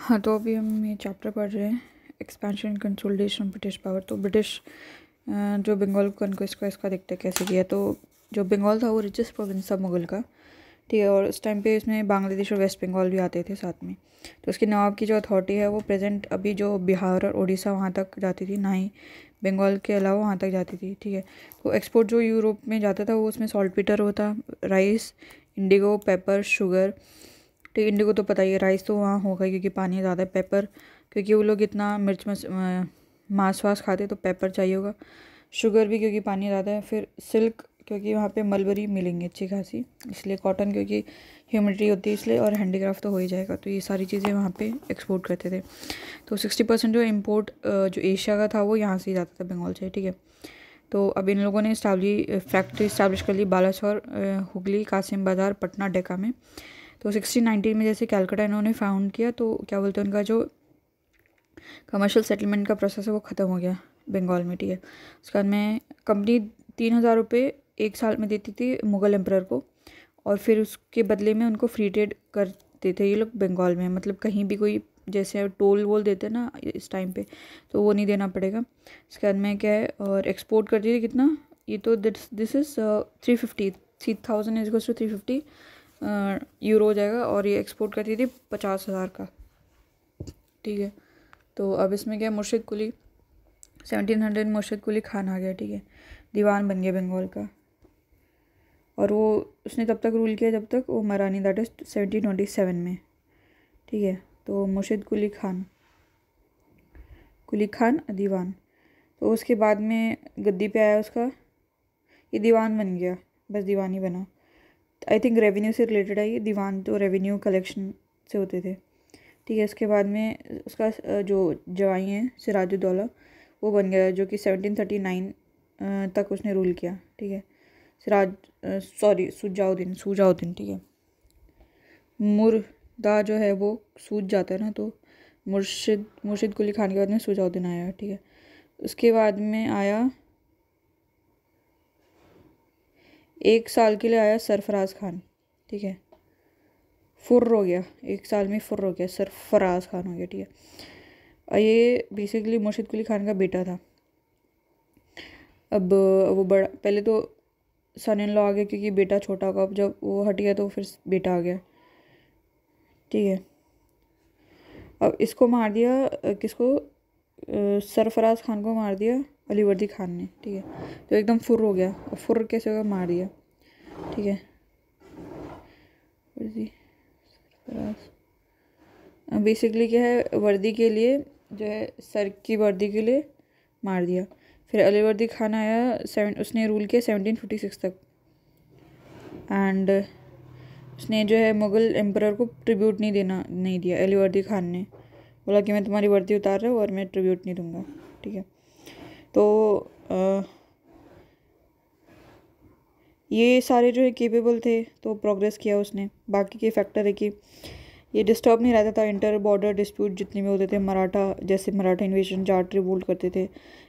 हाँ, तो अभी हम ये चैप्टर पढ़ रहे हैं, expansion and consolidation British power. तो ब्रिटिश जो बंगाल को कन्क्वेस्ट का इसका देखते हैं कैसे किया। तो जो बंगाल था वो रिचेस्ट प्रोविंस था मुगल का, ठीक है। और उस टाइम पे इसमें बांग्लादेश और वेस्ट बंगाल भी आते थे साथ में। तो उसके नवाब की जो अथॉरिटी है वो प्रेजेंट अभी जो बिहार और उड़ीसा वहाँ तक जाती थी, ना ही बंगाल के अलावा वहाँ तक जाती थी, ठीक है। तो एक्सपोर्ट जो यूरोप में जाता था वो उसमें सॉल्ट पीटर होता, राइस, इंडिगो, पेपर, शुगर, ठीक। इंडिगो तो पता ही है, राइस तो वहाँ होगा क्योंकि पानी ज़्यादा है, पेपर क्योंकि वो लोग इतना मिर्च मांस वास खाते तो पेपर चाहिए होगा, शुगर भी क्योंकि पानी ज़्यादा है, फिर सिल्क क्योंकि वहाँ पे मलबरी मिलेंगे अच्छी खासी इसलिए, कॉटन क्योंकि ह्यूमिडिटी होती है इसलिए, और हैंडीक्राफ्ट तो हो ही जाएगा। तो ये सारी चीज़ें वहाँ पे एक्सपोर्ट करते थे। तो 60% जो इम्पोर्ट जो एशिया का था वो यहाँ से ही जाता था, बंगाल से, ठीक है। तो अब इन लोगों ने फैक्ट्री इस्टेब्लिश कर ली बालासोर, हुगली, कासिम बाज़ार, पटना, डेक्का में। तो 1619 में जैसे कैलकाटा इन्होंने फाउंड किया तो क्या बोलते हैं, उनका जो कमर्शियल सेटलमेंट का प्रोसेस है वो ख़त्म हो गया बंगाल में, ठीक है। उसके बाद में कंपनी 3,000 रुपये एक साल में देती थी मुग़ल एम्परर को, और फिर उसके बदले में उनको फ्री ट्रेड करते थे ये लोग बंगाल में। मतलब कहीं भी कोई जैसे टोल वोल देते हैं ना इस टाइम पे, तो वो नहीं देना पड़ेगा। इसके बाद में क्या है, और एक्सपोर्ट करती थी कितना, ये तो this is 350, 3,000 is equals to 350 euro हो जाएगा, और ये एक्सपोर्ट करती थी 50,000 का, ठीक है। तो अब इसमें क्या है, मुर्शिद कुली 1700 मुर्शिद कुली खान आ गया, ठीक है, दीवान बन गया बंगाल का। और वो उसने तब तक रूल किया जब तक वो मरानी, दैट इज 1727 में, ठीक है। तो मुर्शिद कुली खान दीवान। तो उसके बाद में गद्दी पे आया उसका, ये दीवान बन गया, बस दीवान ही बना। आई थिंक रेवेन्यू से रिलेटेड है ये, दीवान तो रेवेन्यू कलेक्शन से होते थे, ठीक है। इसके बाद में उसका जो जवाई हैं सिराजुद्दौला वो बन गया, जो कि 1739 तक उसने रूल किया, ठीक है। सुजाउद्दीन, ठीक है। मुर्दा जो है वो सूझ जाता है ना, तो मुर्शिद कुली खान के बाद में सुजाउद्दीन आया, ठीक है। उसके बाद में आया, एक साल के लिए आया सरफराज खान, ठीक है। फुर्र हो गया, एक साल में फुर्र हो गया, सरफराज खान हो गया, ठीक है। और ये बेसिकली मुर्शिद कुली खान का बेटा था। अब वो बड़ा, पहले तो सन इन लॉ आ गया क्योंकि बेटा छोटा होगा, अब जब वो हट गया तो फिर बेटा आ गया, ठीक है। अब इसको मार दिया, किसको, सरफराज खान को मार दिया अलीवर्दी खान ने, ठीक है। तो एकदम फुर्र हो गया, और फुर्र कैसे होगा, मार दिया, ठीक है। बेसिकली क्या है, वर्दी के लिए जो है, सर की वर्दी के लिए मार दिया। फिर अलीवर्दी खान आया, उसने रूल किया 1756 तक, एंड उसने जो है मुग़ल एम्परर को ट्रिब्यूट नहीं दिया। अलीवर्दी खान ने बोला कि मैं तुम्हारी वर्दी उतार रहा हूँ और मैं ट्रिब्यूट नहीं दूंगा, ठीक है। तो ये सारे जो है केपेबल थे तो प्रोग्रेस किया उसने। बाकी के फैक्टर है कि ये डिस्टर्ब नहीं रहता था इंटर बॉर्डर डिस्प्यूट जितने भी होते थे, मराठा इन्वेजन, जाट रिवोल्ट करते थे,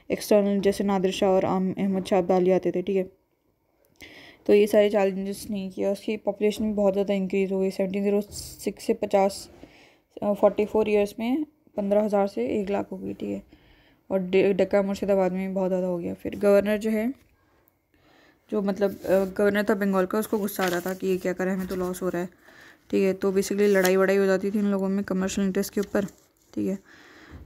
एक्सटर्नल जैसे नादिर शाह और अहमद शाह अब्दाली आते थे, ठीक है। तो ये सारे चैलेंजेस नहीं किया। उसकी पॉपुलेशन भी बहुत ज़्यादा इंक्रीज़ हो गई, 1706 से 44 ईयर्स में 15,000 से 1 लाख हो गई, ठीक है। और डक्का मुर्शिदाबाद में भी बहुत ज़्यादा हो गया। फिर गवर्नर जो है, जो मतलब गवर्नर था बंगाल का, उसको गुस्सा आ रहा था कि ये क्या करें, हमें तो लॉस हो रहा है, ठीक है। तो बेसिकली लड़ाई वड़ाई हो जाती थी इन लोगों में कमर्शियल इंटरेस्ट के ऊपर, ठीक है।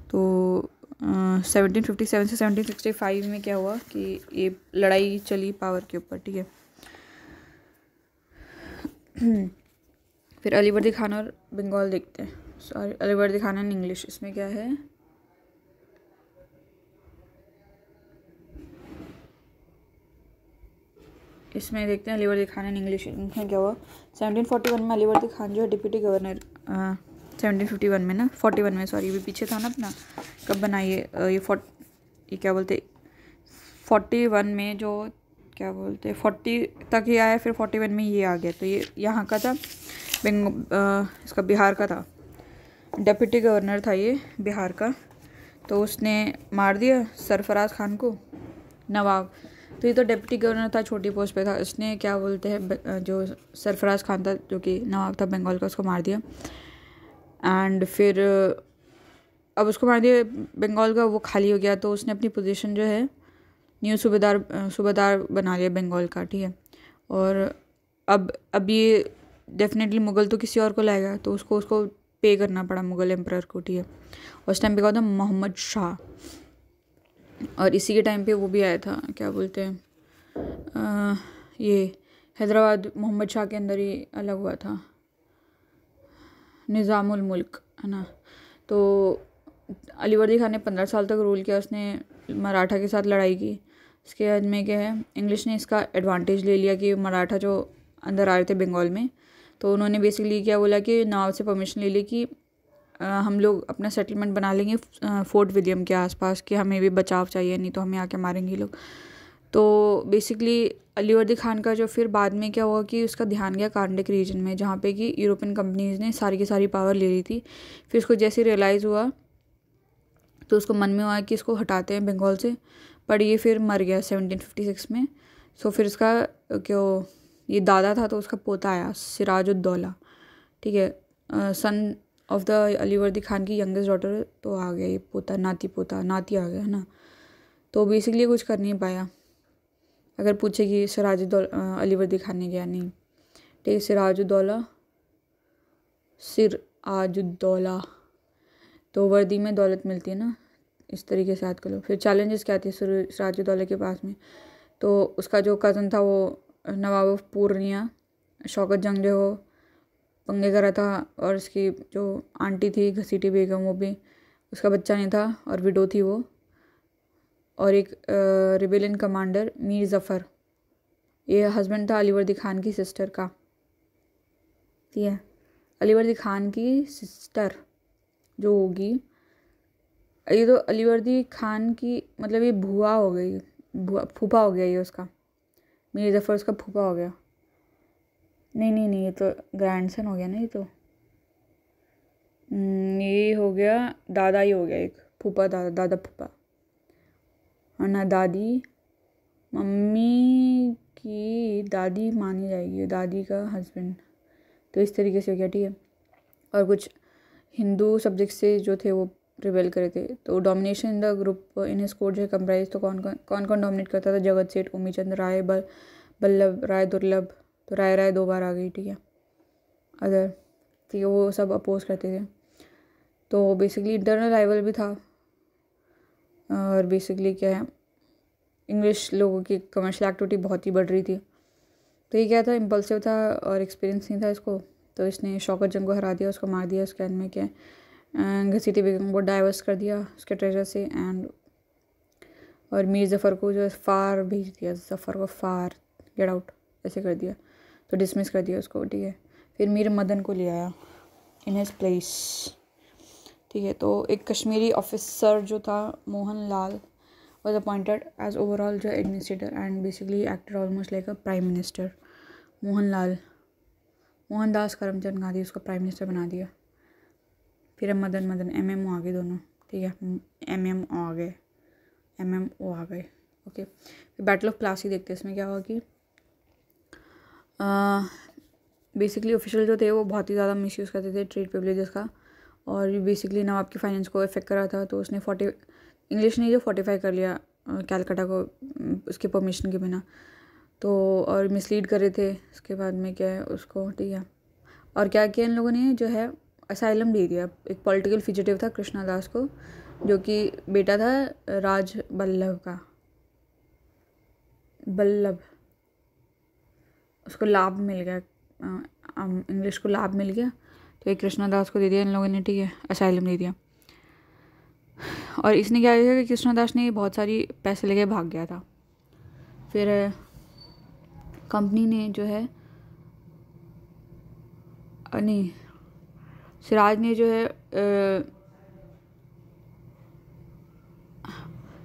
तो 1757 से 1765 में क्या हुआ कि ये लड़ाई चली पावर के ऊपर, ठीक है। फिर अलीवर्दी खान और बंगाल देखते हैं, sorry Alivardi Khan and English. इसमें क्या है, इसमें देखते हैं अलीवर्दी खान एंड इंग्लिश। इनमें क्या हुआ, 1741 में अलीवर्दी खान जो है डिप्टी गवर्नर, 1751 में ना, 41 में, सॉरी ये पीछे था ना अपना, कब बनाइए ये क्या बोलते, 41 में जो क्या बोलते 40 तक ही आया, फिर 41 में ये आ गया। तो ये यहाँ का था, इसका बिहार का था, डिप्टी गवर्नर था ये बिहार का। तो उसने मार दिया सरफराज खान को, नवाब। तो ये तो डिप्टी गवर्नर था, छोटी पोस्ट पे था। इसने क्या बोलते हैं, जो सरफराज खान था जो कि नवाब था बंगाल का, उसको मार दिया। एंड फिर अब उसको मार दिया, बंगाल का वो खाली हो गया, तो उसने अपनी पोजीशन जो है न्यू सूबेदार बना लिया बंगाल का, ठीक है। और अब ये डेफिनेटली मुग़ल तो किसी और को लाएगा, तो उसको पे करना पड़ा मुग़ल एम्परर को, ठीक है। उस टाइम पे कहा था मोहम्मद शाह, और इसी के टाइम पे वो भी आया था, क्या बोलते हैं, ये हैदराबाद मोहम्मद शाह के अंदर ही अलग हुआ था, निज़ामुल मुल्क, है ना। तो अलीवर्दी खान ने 15 साल तक रूल किया, उसने मराठा के साथ लड़ाई की। इसके बाद में क्या है, इंग्लिश ने इसका एडवांटेज ले लिया कि मराठा जो अंदर आ रहे थे बंगाल में, तो उन्होंने बेसिकली क्या बोला कि नवाब से परमिशन ले ली कि हम लोग अपना सेटलमेंट बना लेंगे फोर्ट विलियम के आसपास, कि हमें भी बचाव चाहिए, नहीं तो हमें आके मारेंगे लोग। तो बेसिकली अलीवर्दी खान का जो फिर बाद में क्या हुआ कि उसका ध्यान गया कार्नाटिक रीजन में, जहाँ पे कि यूरोपियन कंपनीज़ ने सारी की सारी पावर ले ली थी। फिर उसको जैसे रियलाइज़ हुआ तो उसको मन में हुआ कि इसको हटाते हैं बंगाल से, पर ये फिर मर गया 1756 में। सो फिर उसका क्यों ये दादा था, तो उसका पोता आया सिराजुद्दौला, ठीक है, son of the Alivardi Khan की यंगेस्ट डॉटर, तो आ गया ये पोता, नाती आ गया, है ना। तो बेसिकली कुछ कर नहीं पाया। अगर पूछे कि अलीवर्दी खान ने किया, नहीं, ठीक है, सिराजुद्दौला, तो वर्दी में दौलत मिलती है ना, इस तरीके से याद कर लो। फिर चैलेंजेस क्या थे सिराजुद्दौला के पास में, तो उसका जो कज़न था वो नवाब ऑफ पूर्णिया शौकत जंग जो हो पंगे करा था, और उसकी जो आंटी थी घसीटी बेगम, वो भी उसका बच्चा नहीं था और विडो थी वो। और एक रिबेलियन कमांडर मीर ज़फ़र, ये हस्बैंड था अलीवर्दी खान की सिस्टर का, ठीक है। अलीवर्दी खान की सिस्टर जो होगी, ये तो अलीवर्दी खान की मतलब ये भुआ हो गई, फूफा हो गया ये उसका, मीर ज़फ़र उसका फूफा हो गया। नहीं, ये तो ग्रैंडसन हो गया ना, ये तो ये हो गया दादा ही हो गया, एक फूफा दादा फूफा, और ना दादी, मम्मी की दादी मानी जाएगी, दादी का हस्बैंड, तो इस तरीके से हो गया, ठीक है। और कुछ हिंदू सब्जेक्ट से जो थे वो रिबेल करे थे। तो domination in the group in his court जो कंप्राइज, तो कौन कौन डोमिनेट करता था, जगत सेठ, उमीचंद राय, बल्लभ राय दुर्लभ, तो राय 2 बार आ गई, ठीक है, अदर, ठीक है, वो सब अपोज करते थे। तो बेसिकली इंटरनल राइवल भी था, और बेसिकली क्या है, इंग्लिश लोगों की कमर्शियल एक्टिविटी बहुत ही बढ़ रही थी। तो ये क्या था, इम्पल्सिव था और एक्सपीरियंस नहीं था इसको, तो इसने शौकत जंग को हरा दिया, उसको मार दिया। उसके अंत में क्या घसीटी बेगम को डाइवर्स कर दिया उसके ट्रेजर से, एंड और मीर ज़फ़र को जो फार भेज दिया, ज़फ़र को फार, गेट आउट ऐसे कर दिया, तो डिसमिस कर दिया उसको, ठीक है। फिर मीर मदन को ले आया इन हिज प्लेस, ठीक है। तो एक कश्मीरी ऑफिसर जो था Mohan Lal was appointed as overall जो administrator and basically acted almost like a prime minister। Mohandas Karamchand Gandhi उसको प्राइम मिनिस्टर बना दिया। फिर मदन MMO आ गए दोनों, ठीक है, MMO आ गए, ओके। फिर बैटल ऑफ प्लासी देखते हैं, इसमें क्या हुआ कि बेसिकली ऑफिशियल जो थे वो बहुत ही ज़्यादा मिसयूज़ करते थे ट्रेड प्रिविलेजेस का, और बेसिकली नवाब की फाइनेंस को इफेक्ट कर रहा था। तो उसने इंग्लिश ने जो फोर्टिफाई कर लिया कैलकाटा को उसके परमिशन के बिना, तो और मिसलीड कर रहे थे। उसके बाद में क्या है उसको, ठीक है, और क्या किया इन लोगों ने, जो है असाइलम दे दिया एक पॉलिटिकल फ्यूजिटिव था कृष्णा दास को, जो कि बेटा था राज बल्लभ का, उसको लाभ मिल गया, इंग्लिश को लाभ मिल गया, तो एक कृष्णा दास को दे दिया इन लोगों ने, ठीक है, असाइलम दे दिया। और इसने क्या किया कि कृष्णा दास ने बहुत सारी पैसे लेके भाग गया था। फिर कंपनी ने जो है नहीं, सिराज ने जो है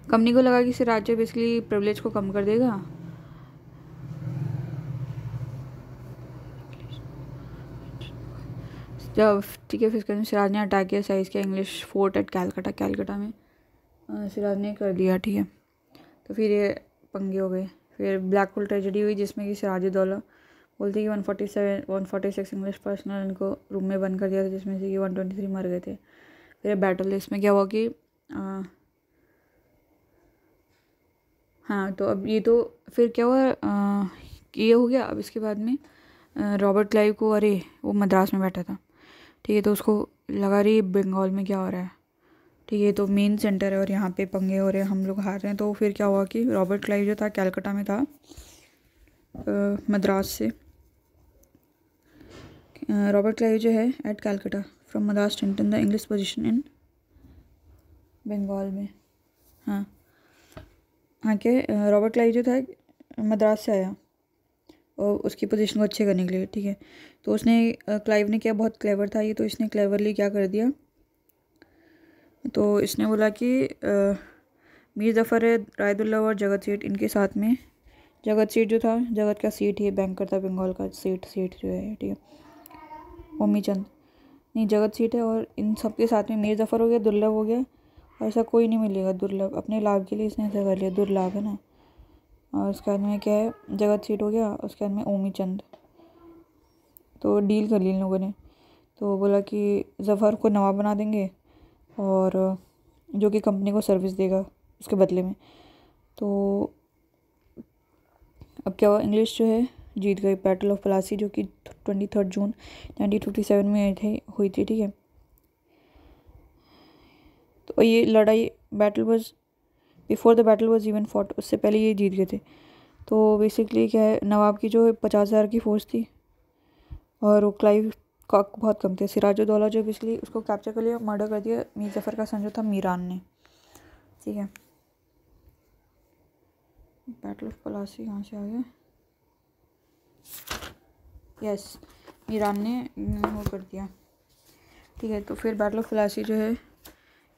कंपनी को लगा कि सिराज जो बेसिकली प्रिविलेज को कम कर देगा, जब, ठीक है, फिर सिराज ने अटैक किया, साइज किया इंग्लिश फोर्ट एट कैलकाटा में सिराज ने कर दिया, ठीक है। तो फिर ये पंगे हो गए। फिर ब्लैक होल ट्रेजेडी हुई जिसमें कि सिराजुद्दौला बोलते कि 146 इंग्लिश पर्सनल इनको रूम में बंद कर दिया था, जिसमें से कि 123 मर गए थे। फिर बैटल इसमें क्या हुआ कि हाँ, तो अब ये तो फिर क्या हुआ, ये हो गया। अब इसके बाद में रॉबर्ट क्लाइव को, अरे वो मद्रास में बैठा था, ठीक है, तो उसको लगा रही बंगाल में क्या हो रहा है, ठीक है, तो मेन सेंटर है और यहाँ पे पंगे हो रहे हैं, हम लोग हार रहे हैं। तो फिर क्या हुआ कि रॉबर्ट क्लाइव जो था कैलकाटा में था, मद्रास से। रॉबर्ट क्लाइव जो है at Calcutta from Madras strengthen the English position in Bengal में। हाँ हाँ, के रॉबर्ट क्लाइव जो था मद्रास से आया और उसकी पोजीशन को अच्छे करने के लिए, ठीक है। तो उसने क्लाइव ने क्या, बहुत क्लेवर था ये, तो इसने क्लेवरली क्या कर दिया, तो इसने बोला कि मीर जफ़र रायदुल्ला और जगत सेठ इनके साथ में, जगत सेठ जो था, जगत का सेठ ही बैंकर था बंगाल का, सेठ जो है, ठीक है, ओमी चंद नहीं, जगत सेठ है। और इन सब के साथ में मीर जफ़र हो गया, दुर्लभ हो गया, और ऐसा कोई नहीं मिलेगा दुर्लभ, अपने लाभ के लिए इसने ऐसा कर लिया, दुर्लाभ है ना। और उसके बाद में क्या है, जगत सेठ हो गया, उसके बाद में ओमी चंद। तो डील कर ली इन लोगों ने, तो बोला कि जफ़र को नवाब बना देंगे और जो कि कंपनी को सर्विस देगा उसके बदले में। तो अब क्या हुआ, इंग्लिश जो है जीत गई बैटल ऑफ प्लासी, जो कि 23 जून 1957 में हुई थी, ठीक है। तो ये लड़ाई battle was before the battle was even fought, उससे पहले ये जीत गए थे। तो बेसिकली क्या है, नवाब की जो 50,000 की फोर्स थी और वो क्लाइव का बहुत कम थे। सिराजुद्दौला जो बेसिकली उसको कैप्चर कर लिया, मर्डर कर दिया मीर जफ़र का सन जो था मीरान ने, ठीक है। बैटल ऑफ प्लासी कहाँ से आ गया, यस, मीरान ने वो कर दिया, ठीक है। तो फिर बैटल ऑफ प्लासी जो है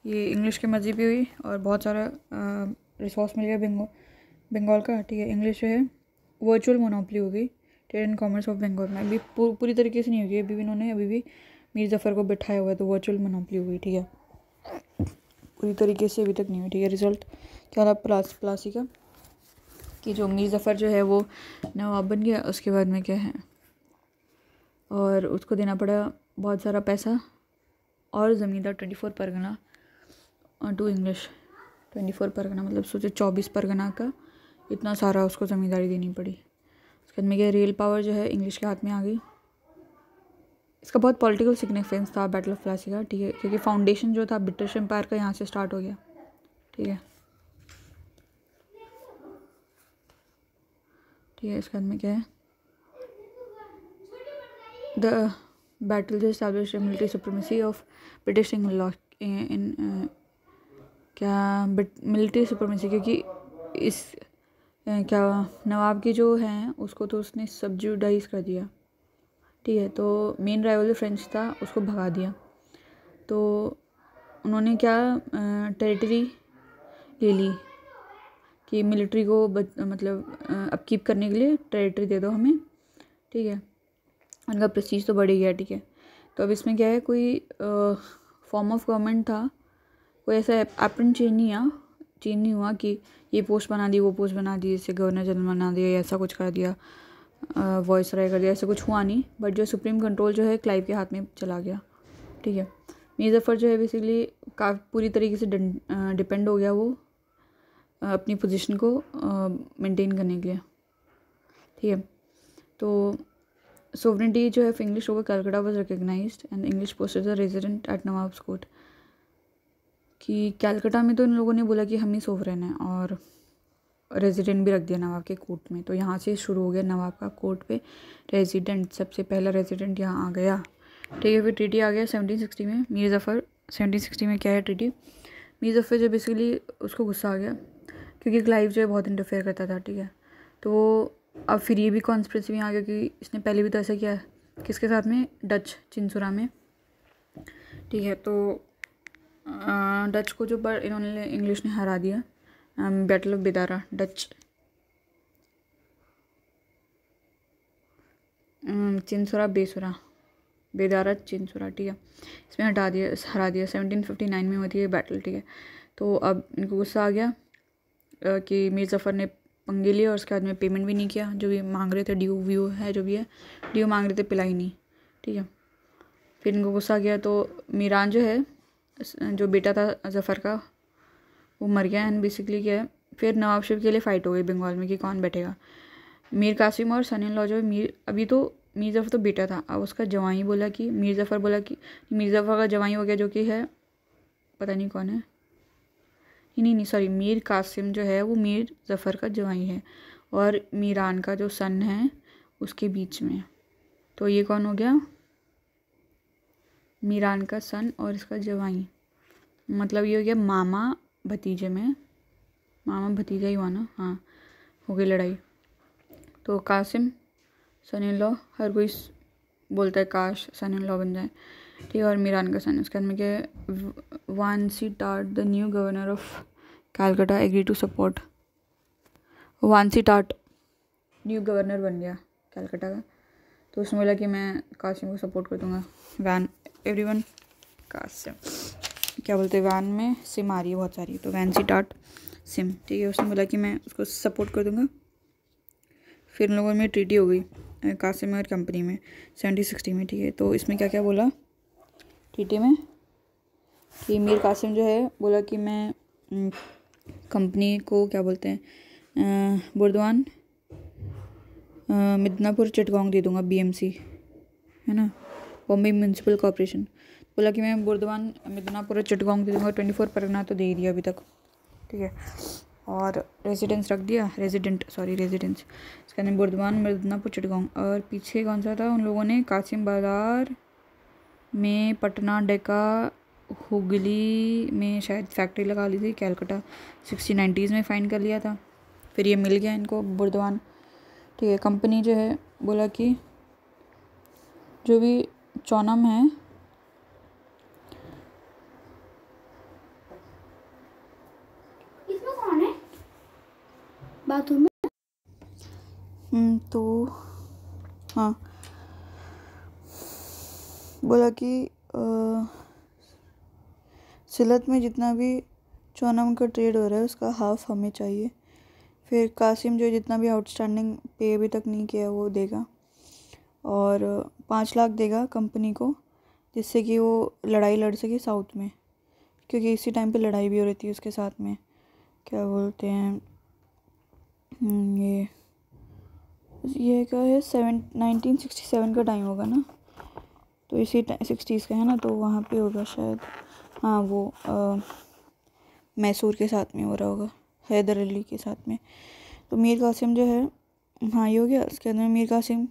ये इंग्लिश की मर्जी भी हुई और बहुत सारा रिसोर्स मिल गया बंगाल का, ठीक है। इंग्लिश जो है वर्चुअल मोनोपली हो गई trade and commerce of Bengal में, अभी पूरी तरीके से नहीं होगी, अभी भी इन्होंने अभी भी मीर जफ़र को बिठाया हुआ है, तो वर्चुअल मोनोपली हो गई, ठीक है, पूरी तरीके से अभी तक नहीं हुई, ठीक है। रिजल्ट क्या रहा प्लासी का, कि जो मीर जफ़र जो है वो नवाब बन गया, उसके बाद में क्या है, और उसको देना पड़ा बहुत सारा पैसा और ज़मींदार 24 परगना टू इंग्लिश, 24 परगना मतलब सोचे 24 परगना का इतना सारा उसको ज़मींदारी देनी पड़ी। उसके बाद में क्या, रेल पावर जो है इंग्लिश के हाथ में आ गई। इसका बहुत पॉलिटिकल सिग्निफिकेंस था बैटल ऑफ प्लासी का, ठीक है, क्योंकि फाउंडेशन जो था ब्रिटिश एम्पायर का यहाँ से स्टार्ट हो गया, ठीक है, ठीक है। इसके बाद में क्या है, द बैटल जो establish military supremacy of British in क्या मिलिट्री सुप्रीमेसी, क्योंकि इस क्या नवाब की जो हैं उसको तो उसने सब्जुडाइज कर दिया, ठीक है। तो मेन राइवल जो फ्रेंच था उसको भगा दिया। तो उन्होंने क्या टेरिटरी ले ली कि मिलिट्री को मतलब अपकीप करने के लिए टेरिटरी दे दो हमें, ठीक है। उनका प्रेस्टीज तो बढ़ ही गया, ठीक है। तो अब इसमें क्या है, कोई फॉर्म ऑफ गवर्नमेंट था, कोई ऐसा एपरेंट चेंज नहीं हुआ कि ये पोस्ट बना दी वो पोस्ट बना दी, जैसे गवर्नर जनरल बना दिया या ऐसा कुछ कर दिया, वॉइस राय कर दिया, ऐसा कुछ हुआ नहीं। बट जो सुप्रीम कंट्रोल जो है क्लाइव के हाथ में चला गया, ठीक है। मीर जफ़र जो है बेसिकली पूरी तरीके से डिपेंड हो गया वो अपनी पोजीशन को मेंटेन करने के लिए, ठीक है। तो सोवरेनिटी जो है English over Calcutta was recognized and English posted the resident at nawabs court, कि कैलकाटा में तो इन लोगों ने बोला कि हम ही सोवरेन हैं और रेजिडेंट भी रख दिया नवाब के कोर्ट में। तो यहाँ से शुरू हो गया नवाब का कोर्ट पे रेजिडेंट, सबसे पहला रेजिडेंट यहाँ आ गया, ठीक है। फिर ट्रीटी आ गया 1760 में, मीर जफ़र 1760 में क्या है ट्रीटी, मीर जफ़र जो बेसिकली उसको गुस्सा आ गया क्योंकि क्लाइव जो है बहुत इंटरफेयर करता था, ठीक है। तो अब फिर ये भी कॉन्स्पिरेसी में आ गया कि इसने पहले भी तो ऐसा किया है, किसके साथ में, डच चिंसुरा में, ठीक है। तो डच को जो पर इन्होंने इंग्लिश ने हरा दिया, battle of Bedara, Dutch Chinsura Bedara Chinsura, ठीक है, इसमें हरा दिया 1759 में होती है बैटल, ठीक है। तो अब इनको गुस्सा आ गया कि मीर जफ़र ने पंगे लिए और उसके बाद में पेमेंट भी नहीं किया, जो भी मांग रहे थे ड्यू व्यू है जो भी है ड्यू मांग रहे थे, पिलाई नहीं, ठीक है। फिर इनको गुस्सा गया तो मीरान जो है, जो बेटा था ज़फ़र का, वो मर गया। एंड बेसिकली क्या है, फिर नवाब शरीफ के लिए फ़ाइट हो गई बंगाल में कि कौन बैठेगा। मीर कासिम और सन इन लॉ जो अभी तो मीर ज़फ़र तो बेटा था, अब उसका जवाई बोला कि मीर ज़फ़र बोला कि मीर ज़फ़र का जवाई हो गया, जो कि है पता नहीं कौन है, नहीं सॉरी, मीर कासिम जो है वो मीर ज़फ़र का जवाई है और मीरान का जो सन है उसके बीच में। तो ये कौन हो गया, मीरान का सन और इसका जवाई, मतलब ये हो गया मामा भतीजे में, मामा भतीजा ही हुआ ना, हाँ, हो गई लड़ाई। तो कासिम सन इन लॉ, हर कोई बोलता है काश सन इन लॉ बन जाए, ठीक है। और मीरान का सन, उसके बाद में क्या है, Vansittart the new governor of Calcutta agree to support, Vansittart new governor बन गया कैलकाटा का। तो उसने बोला कि मैं कासिम को सपोर्ट कर दूंगा। वैन एवरीवन कासिम, क्या बोलते हैं, वैन में सिम आ रही है बहुत सारी, तो वैन सी टाट सिम, ठीक है। उसने बोला कि मैं उसको सपोर्ट कर दूंगा। फिर उन लोगों में ट्रीटी हो गई कासिम और कंपनी में 70-60 में, ठीक है। तो इसमें क्या क्या बोला ट्रीटी में कि मीर कासिम जो है बोला कि मैं कंपनी को क्या बोलते हैं बुर्दवान मिदनापुर चिटगांव दे दूंगा, BMC है ना, बॉम्बे म्यूनसिपल कॉर्पोरेशन। बोला कि मैं बुर्दवान मिदनापुर चिटगांव दे दूंगा, 24 परगना तो दे ही दिया अभी तक, ठीक है। और रेजिडेंस रख दिया, रेजिडेंस, इसका नाम बुर्दवान मिदनापुर चिटगांव। और पीछे कौन सा था, उन लोगों ने कासिम बाज़ार में, पटना, डेका, हुगली में शायद फैक्ट्री लगा ली थी, कैलकाटा 60-90s में फ़ाइन कर लिया था। फिर ये मिल गया इनको बुर्दवान, ठीक है। कंपनी जो है बोला कि जो भी चौनम है, इसमें कौन है बाथरूम में, तो हाँ बोला कि सिलत में जितना भी चौनम का ट्रेड हो रहा है उसका हाफ हमें चाहिए। फिर कासिम जो जितना भी आउटस्टैंडिंग पे अभी तक नहीं किया वो देगा, और 5 लाख देगा कंपनी को, जिससे कि वो लड़ाई लड़ सके साउथ में, क्योंकि इसी टाइम पे लड़ाई भी हो रही थी उसके साथ में, क्या बोलते हैं ये क्या है, 1967 का टाइम होगा ना, तो इसी 60s का है ना, तो वहाँ पे होगा शायद, हाँ वो मैसूर के साथ में हो रहा होगा, हैदर अली के साथ में। तो मीर कासिम जो है, हाँ ये हो गया। उसके अंदर मीर कासिम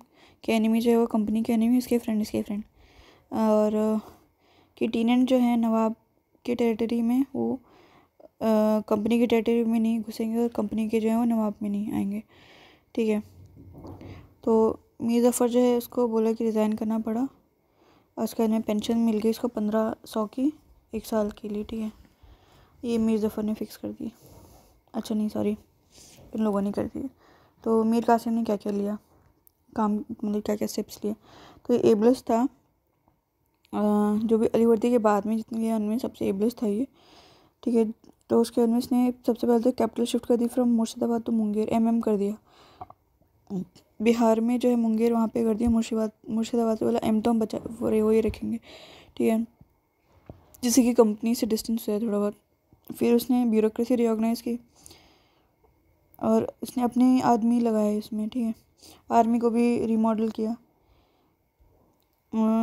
के एनिमी जो है वो कंपनी के एनिमी, इसके फ्रेंड और किटीनेंट जो है नवाब के टेरिटरी में, वो कंपनी के टेरिटरी में नहीं घुसेंगे और कंपनी के जो है वो नवाब में नहीं आएंगे, ठीक है। तो मीर ज़फ़र जो है उसको बोला कि रिज़ाइन करना पड़ा, और उसके बाद में पेंशन मिल गई इसको 1500 की 1 साल के लिए, ठीक है। ये मीर ज़फ़र ने फ़िक्स कर दी, अच्छा नहीं सॉरी, इन लोगों ने कर दी। तो मीर कासिम ने क्या क्या लिया काम, मतलब क्या क्या स्टेप्स लिए। तो ये एबलेस था, जो भी अलीवर्दी के बाद में जितने लिया उनमें सबसे एबलेस था ये, ठीक है। तो उसके बाद में इसने सबसे पहले तो कैपिटल शिफ्ट कर दी फ्रॉम मुर्शिदाबाद तो मुंगेर, MM कर दिया। बिहार में जो है मुंगेर वहाँ पे कर दिया, मुर्शिदाबाद से बोला M तो हम बचा वो ही रखेंगे, ठीक है, जिससे कि कंपनी से डिस्टेंस है थोड़ा बहुत। फिर उसने ब्यूरोक्रेसी रिऑर्गेनाइज की और उसने अपने आदमी लगाए इसमें, ठीक है। आर्मी को भी रिमॉडल किया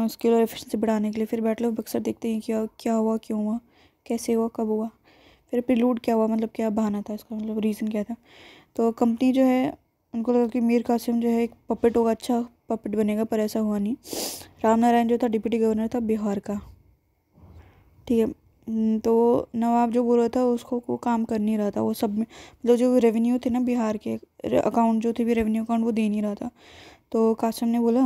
स्किल और एफिशिएंसी बढ़ाने के लिए। फिर बैटल ऑफ बक्सर देखते हैं क्या हुआ, क्यों हुआ, कैसे हुआ, कब हुआ। फिर प्रीलूड क्या हुआ, मतलब क्या बहाना था इसका, मतलब रीज़न क्या था। तो कंपनी जो है उनको लगा कि मीर कासिम जो है एक पपेट होगा, अच्छा पपेट बनेगा, पर ऐसा हुआ नहीं। राम नारायण जो था डिप्टी गवर्नर था बिहार का, ठीक है। तो नवाब जो बोल रहा था उसको वो काम कर नहीं रहा था, वो सब में मतलब जो रेवेन्यू थे ना बिहार के अकाउंट जो थे भी रेवेन्यू अकाउंट वो दे नहीं रहा था। तो कासिम ने बोला,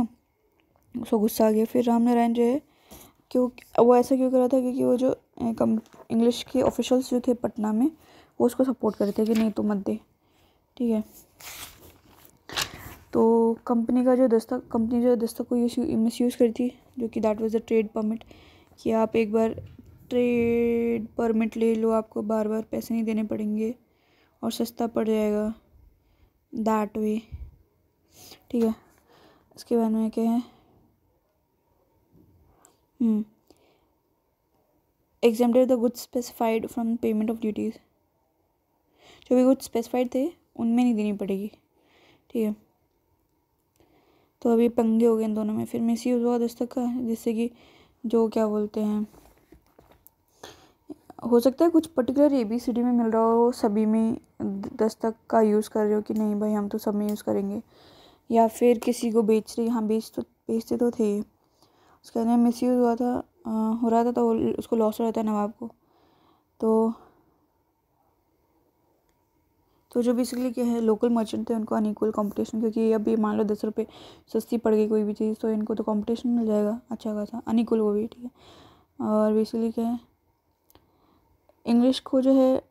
उसको गुस्सा आ गया। फिर राम नारायण जो है क्यों वो ऐसा क्यों कर रहा था, क्योंकि वो जो इंग्लिश के ऑफिशियल्स जो थे पटना में वो उसको सपोर्ट कर रहे थे कि नहीं तो मत दे, ठीक है। तो कंपनी जो दस्तक को मिसयूज़ करी थी, जो कि that was the trade permit, कि आप एक बार ट्रेड परमिट ले लो, आपको बार बार पैसे नहीं देने पड़ेंगे और सस्ता पड़ जाएगा, दैट वे, ठीक है। इसके बाद में क्या है, exempted the goods specified from payment of duties, जो भी गुड्स स्पेसिफाइड थे उनमें नहीं देनी पड़ेगी, ठीक है। तो अभी पंगे हो गए इन दोनों में। फिर मिस यूज़ हुआ दस्तक का, जिससे कि जो क्या बोलते हैं, हो सकता है कुछ पर्टिकुलर ABCD में मिल रहा हो, सभी में दस्तक का यूज़ कर रहे हो कि नहीं भाई हम तो सब में यूज़ करेंगे, या फिर किसी को बेच रही, हाँ बेचते तो थे। उसके अंदर मिस यूज़ हुआ था, हो रहा था, तो उसको लॉस हो रहा था नवाब को। तो जो बेसिकली क्या है, लोकल मर्चेंट थे उनको अनइक्वल कंपटीशन, क्योंकि अभी मान लो 10 रुपये सस्ती पड़ गई कोई भी चीज़, तो इनको तो कंपटीशन मिल जाएगा अच्छा खासा, अनइक्वल वो भी, ठीक है। और बेसिकली क्या है, इंग्लिश को जो है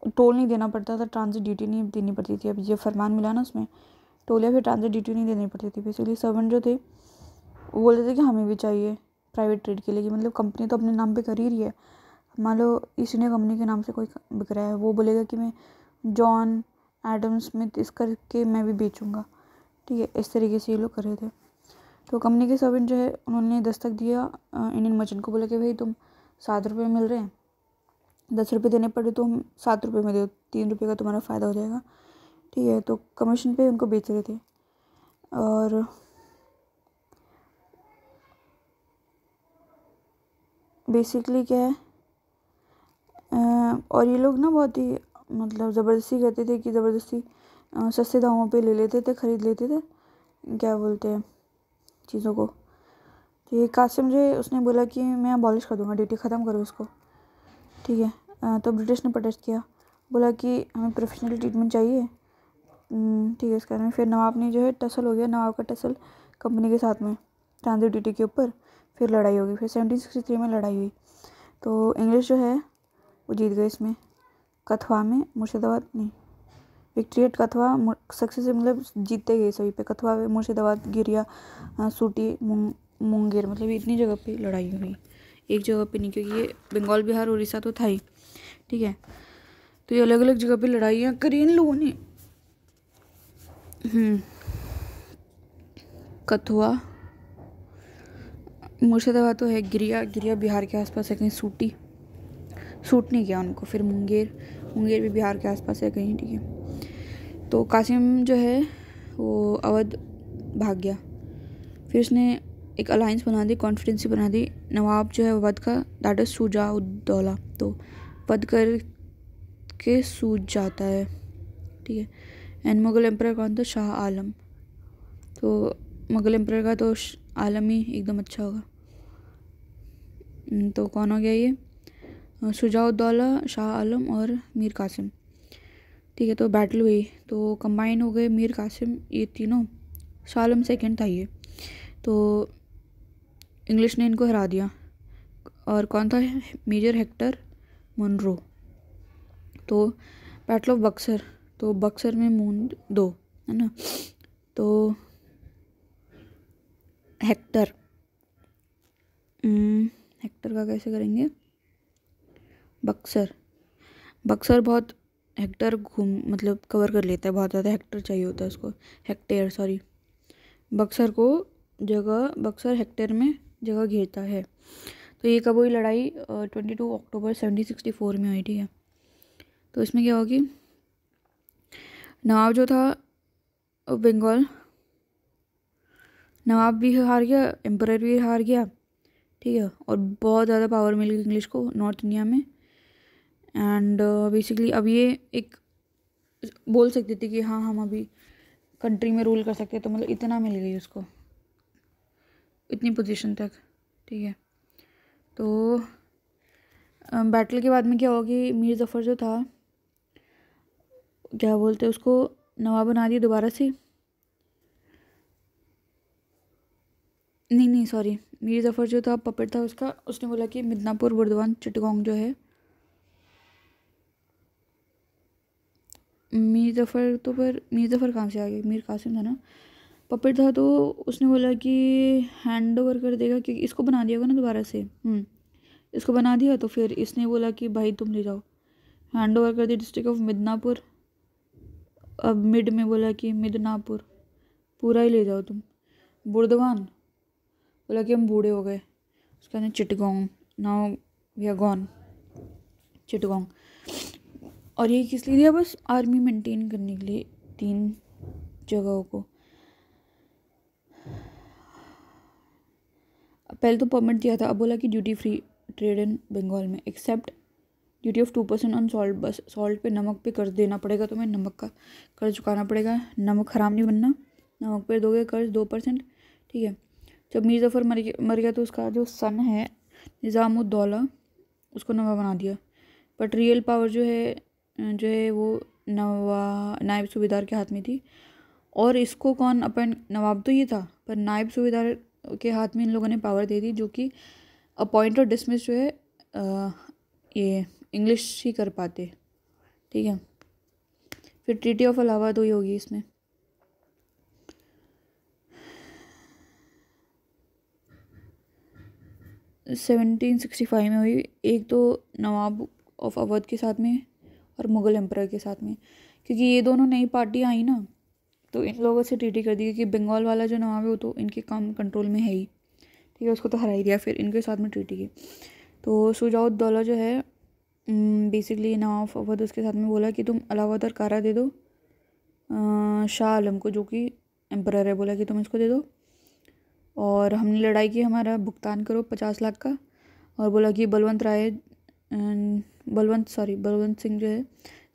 टोल नहीं देना पड़ता था, ट्रांजिट ड्यूटी नहीं देनी पड़ती थी। अब ये फरमान मिला ना, उसमें टोल या फिर ट्रांजिट ड्यूटी नहीं देनी पड़ती थी। बेसिकली सर्वेंट जो थे वो बोलते थे कि हमें भी चाहिए प्राइवेट ट्रेड के लिए, कि मतलब कंपनी तो अपने नाम पे कर ही रही है। मान लो ईस्ट इंडिया कंपनी के नाम से कोई बिक रहा है, वो बोलेगा कि मैं जॉन एडम स्मिथ इस करके मैं भी बेचूंगा, ठीक है। इस तरीके से ये लोग कर रहे थे। तो कंपनी के सर्वेंट जो है उन्होंने दस्तक दिया इंडियन मर्चेंट को, बोला कि भाई तुम 7 रुपये मिल रहे हैं, 10 रुपये देने पड़े तो हम 7 रुपये में दो, 3 रुपये का तुम्हारा फ़ायदा हो जाएगा, ठीक है। तो कमीशन पे उनको बेच रहे थे। और बेसिकली क्या है, और ये लोग ना बहुत ही मतलब ज़बरदस्ती करते थे, कि ज़बरदस्ती सस्ते दामों पे ले लेते थे, ख़रीद लेते थे, क्या बोलते हैं, चीज़ों को। तो ये कासिम जो है उसने बोला कि मैं अबॉलिश कर दूंगा, ड्यूटी ख़त्म करो इसको, ठीक है। तो ब्रिटिश ने प्रोटेस्ट किया, बोला कि हमें प्रोफेशनल ट्रीटमेंट चाहिए, ठीक है। इस कारण फिर नवाब ने जो है टसल हो गया, नवाब का टसल कंपनी के साथ में ट्रांजिट ड्यूटी के ऊपर। फिर लड़ाई होगी, फिर 1763 में लड़ाई हुई। तो इंग्लिश जो है वो जीत गए इसमें, कथवा में, मुर्शिदाबाद नहीं, विक्ट्री एट कथवा सक्सेस, मतलब जीतते गए सभी पे। कथवा में, मुर्शिदाबाद, गिरिया, सूटी, मुंगेर, मतलब इतनी जगह पे लड़ाई हुई, एक जगह पे नहीं, क्योंकि ये बंगाल, बिहार, उड़ीसा तो था ही, ठीक है। तो ये अलग अलग जगह पे लड़ाइयाँ करी इन लोगों ने। कथुआ, मुर्शिदाबाद तो है, गिरिया बिहार के आसपास है कहीं, सूट नहीं किया उनको। फिर मुंगेर भी बिहार के आसपास है कहीं, ठीक है। तो कासिम जो है वो अवध भाग गया। फिर उसने एक अलायंस बना दी, कॉन्फिडेंसी बना दी। नवाब जो है अवध का, दैट इज़ शुजा-उद-दौला, तो वध कर के सूझ जाता है, ठीक है। एंड मुगल एम्परर कौन था, शाह आलम। तो मुगल एम्परर का तो आलम ही एकदम अच्छा होगा। तो कौन हो गया ये, शुजा-उद-दौला, शाह आलम और मीर कासिम, ठीक है। तो बैटल हुई, तो कंबाइन हो गए मीर कासिम, ये तीनों। शाह आलम सेकेंड था ये। तो इंग्लिश ने इनको हरा दिया। और कौन था, मेजर हेक्टर मुनरो। तो बैटल ऑफ बक्सर, तो बक्सर में मून 2 है ना। तो हेक्टर का कैसे करेंगे, बक्सर बहुत, हेक्टर मतलब कवर कर लेता है, बहुत ज़्यादा हेक्टर चाहिए होता है उसको, हेक्टेयर सॉरी। बक्सर हेक्टेयर में जगह घेरता है। तो ये कब हुई लड़ाई, 22 अक्टूबर 1764 में हुई, ठीक है। तो इसमें क्या होगी, नवाब जो था बंगाल, नवाब भी हार गया, एम्परर भी हार गया, ठीक है। और बहुत ज़्यादा पावर मिल गई इंग्लिश को नॉर्थ इंडिया में। एंड बेसिकली अब ये एक बोल सकते थे कि हाँ हम अभी कंट्री में रूल कर सकते हैं, तो मतलब इतना मिल गई उसको, इतनी पोजीशन तक, ठीक है। तो बैटल के बाद में क्या होगी, मीर जफ़र जो था, क्या बोलते हैं उसको, नवाब बना दिया दोबारा से, नहीं सॉरी, मीर जफ़र जो था पपेट था उसका, उसने बोला कि मिदनापुर, बुर्दवान, चिटगांव जो है, मीर जफ़र कहाँ से आ गई, मीर कासिम था ना, पपेट था। तो उसने बोला कि हैंड ओवर कर देगा, क्योंकि इसको बना दिया होगा ना दोबारा से, इसको बना दिया। तो फिर इसने बोला कि भाई तुम ले जाओ, हैंड ओवर कर दिया डिस्ट्रिक्ट ऑफ मिदनापुर अब मिड में बोला कि मिदनापुर पूरा ही ले जाओ तुम। बुर्दवान बोला कि हम बूढ़े हो गए। उसका ना Chittagong, now we are gone Chittagong. और ये किस लिए दिया? बस आर्मी मेंटेन करने के लिए 3 जगहों को। पहले तो परमिट दिया था, अब बोला कि duty free trade in Bengal में except duty of 2% on salt. बस सॉल्ट पे, नमक पे कर्ज देना पड़ेगा तुम्हें, नमक का कर्ज चुकाना पड़ेगा, नमक हराम नहीं बनना, नमक पे दोगे कर्ज 2%। ठीक है। जब मीर जफ़र मर गया तो उसका जो सन है निज़ामुद्दौला उसको नवाब बना दिया, बट रियल पावर जो है वो नायब सूबेदार के हाथ में थी। और इसको कौन अपॉइंट, नवाब तो ये था पर नायब सूबेदार के हाथ में इन लोगों ने पावर दे दी, जो कि अपॉइंट और डिसमिस जो है ये इंग्लिश ही कर पाते। ठीक है। फिर ट्रीटी ऑफ इलाहाबाद हुई होगी इसमें। सेवनटीन 1665 में हुई। एक तो नवाब ऑफ अवध के साथ में और मुग़ल एम्परर के साथ में, क्योंकि ये दोनों नई पार्टी आई ना, तो इन लोगों से ट्रीटी कर दी कि बंगाल वाला जो नवाब है वो तो इनके काम कंट्रोल में है ही। ठीक है। उसको तो हरा ही दिया, फिर इनके साथ में ट्रीटी की। तो शुजाउद्दौला जो है बेसिकली नवाब ऑफ अवध, उसके साथ में बोला कि तुम इलाहाबाद और कारा दे दो शाह आलम को, जो कि एम्परर है। बोला कि तुम इसको दे दो और हमने लड़ाई की, हमारा भुगतान करो 50 लाख का। और बोला कि बलवंत सिंह जो है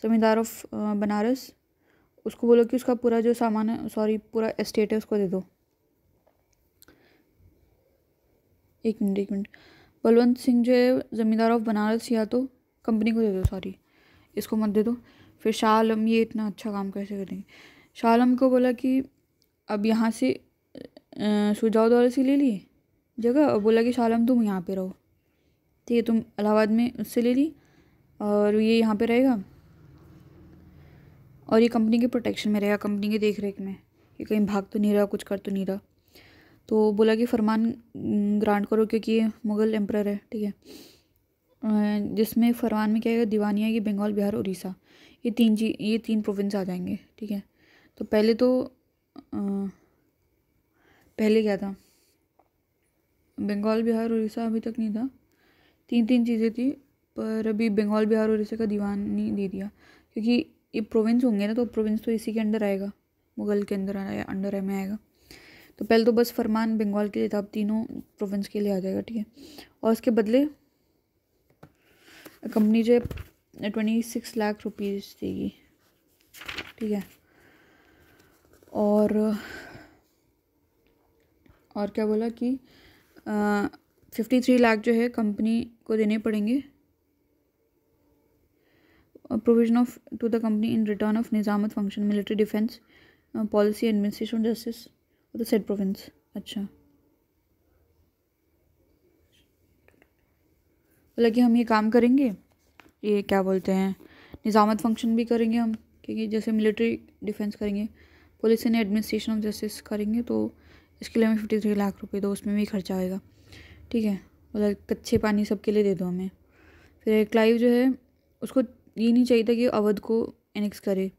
ज़मींदार ऑफ बनारस, उसको बोलो कि उसका पूरा जो सामान है, पूरा एस्टेट है उसको दे दो। एक मिनट। बलवंत सिंह जो है ज़मींदार ऑफ बनारस, या तो कंपनी को दे दो, इसको मत दे दो। फिर शाह आलम, ये इतना अच्छा काम कैसे करेंगे? शाह आलम को बोला कि अब यहाँ से शुजाउद्दौला से ले ली जगह और बोला कि शाह आलम तुम यहाँ पे रहो। ठीक है। तुम इलाहाबाद में उससे ले ली और ये यहाँ पे रहेगा और ये कंपनी के प्रोटेक्शन में रहेगा, कंपनी की देख रेख में, कि कहीं भाग तो नहीं रहा, कुछ कर तो नहीं रहा। तो बोला कि फरमान ग्रांट करो, क्योंकि ये मुग़ल एम्परर है। ठीक है। जिसमें फरमान में क्या है, दीवानिया की बंगाल, बिहार, उड़ीसा, ये 3 प्रोविंस आ जाएंगे। ठीक है। तो पहले क्या था, बंगाल, बिहार, उड़ीसा अभी तक नहीं था, 3 चीज़ें थी, पर अभी बंगाल, बिहार, उड़ीसा का दीवानी दे दिया, क्योंकि ये प्रोविंस होंगे ना, तो प्रोविंस तो इसी के अंडर आएगा, मुग़ल के अंडर में आएगा। तो पहले तो बस फरमान बंगाल के लिए था, अब तीनों प्रोविंस के लिए आ जाएगा। ठीक है। और उसके बदले कंपनी जो है 26 लाख रुपीज़ देगी। ठीक है। और क्या बोला कि 53 लाख जो है कंपनी को देने पड़ेंगे, provision of to the company in return of निज़ामत function, military, defence, policy, administration, justice of the said province. अच्छा, बोला कि हम ये काम करेंगे, ये क्या बोलते हैं, निज़ामत फंक्शन भी करेंगे हम, क्योंकि जैसे मिलिट्री डिफेंस करेंगे, police and administration of justice करेंगे, तो इसके लिए हमें 53 लाख रुपए दो, उसमें भी खर्चा आएगा। ठीक है। बोला कच्चे पानी सबके लिए दे दो हमें। फिर क्लाइव जो है उसको ये नहीं चाहिए था कि अवध को एनेक्स करे,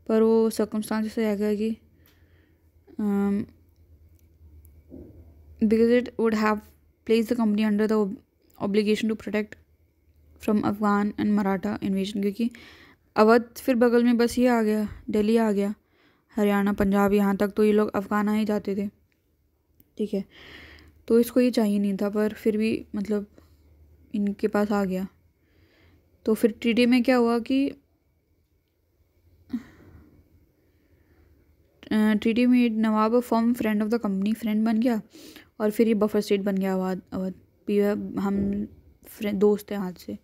पर वो सर्कमस्टांस से आ गया कि because it would have place the company under the obligation to protect from Afghan and Maratha invasion, क्योंकि अवध फिर बगल में बस ये आ गया, दिल्ली आ गया, हरियाणा, पंजाब, यहाँ तक तो ये लोग अफगान आ ही जाते थे। ठीक है। तो इसको ये चाहिए नहीं था, पर फिर भी मतलब इनके पास आ गया। तो फिर ट्रीटी में क्या हुआ कि ट्रीटी में नवाब form friend of the company, friend बन गया, और फिर ये बफर स्टेट बन गया अवध भी, हम दोस्त हैं हाथ से।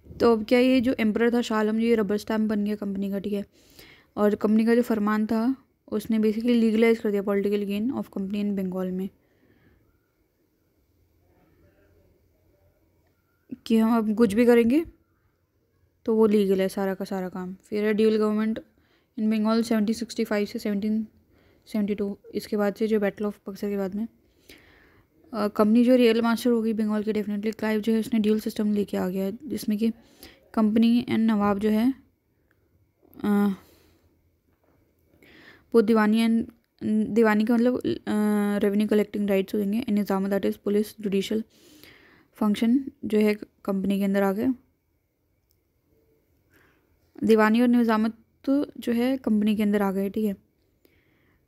तो अब क्या, ये जो एम्परर था शाह आलम, ये रबर स्टैम्प बन गया कंपनी का। ठीक है। और कंपनी का जो फरमान था उसने बेसिकली लीगलाइज कर दिया political gain of company in Bengal में, कि हम अब कुछ भी करेंगे तो वो लीगल है सारा का सारा काम। फिर है ड्यूअल गवर्नमेंट इन बंगाल 1765 से 1772, इसके बाद से जो बैटल ऑफ बक्सर के बाद में कंपनी जो रियल मास्टर होगी बंगाल की डेफिनेटली क्लाइव जो है उसने ड्यूल सिस्टम लेके आ गया है, जिसमें कि कंपनी एंड नवाब जो है वो दीवानी का मतलब रेवेन्यू कलेक्टिंग राइट्स हो जाएंगे। निज़ाम that is police judicial function जो है कंपनी के अंदर आ गया। दीवानी और निज़ामत जो है कंपनी के अंदर आ गए, ठीक है।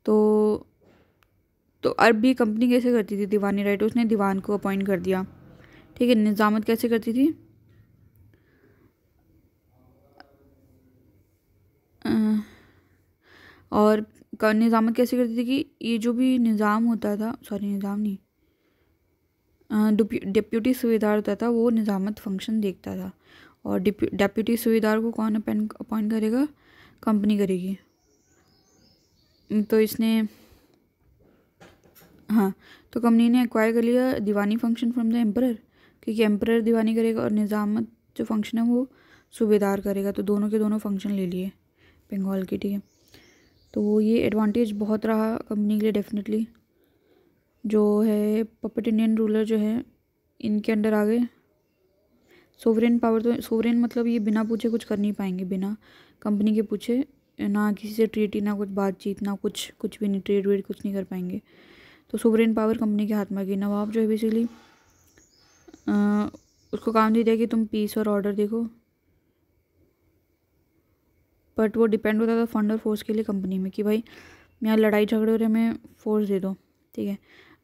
तो अब ये कंपनी कैसे करती थी दीवानी राइट, उसने दीवान को अपॉइंट कर दिया, ठीक है। निज़ामत कैसे करती थी, और निज़ामत कैसे करती थी कि ये जो भी निज़ाम होता था, सॉरी निज़ाम नहीं, डिप्यूटी सूबेदार होता था वो निज़ामत फंक्शन देखता था, और डिप्यूटी सूबेदार को कौन अपॉइंट करेगा, कंपनी करेगी। तो इसने हाँ, तो कंपनी ने एक्वायर कर लिया दीवानी फंक्शन फ्रॉम द एम्परर, क्योंकि एम्परर दीवानी करेगा और निज़ामत जो फंक्शन है वो सूबेदार करेगा, तो दोनों के दोनों फंक्शन ले लिए बंगाल के, ठीक है। तो ये एडवांटेज बहुत रहा कंपनी के लिए डेफिनेटली। जो है पपेट इंडियन रूलर जो है इनके अंडर आ गए। सोवरेन पावर, तो सोवरेन मतलब ये बिना पूछे कुछ कर नहीं पाएंगे, बिना कंपनी के पूछे, ना किसी से ट्रीटी, ना कुछ बातचीत, ना कुछ भी नहीं, ट्रेड वेड कुछ नहीं कर पाएंगे। तो सोवरेन पावर कंपनी के हाथ में आ गई। नवाब जो है बेसिकली उसको काम दे दिया कि तुम पीस और ऑर्डर देखो, बट वो डिपेंड होता था फंड और फोर्स के लिए कंपनी में, कि भाई यहाँ लड़ाई झगड़े हो रहे, हमें फोर्स दे दो, ठीक है।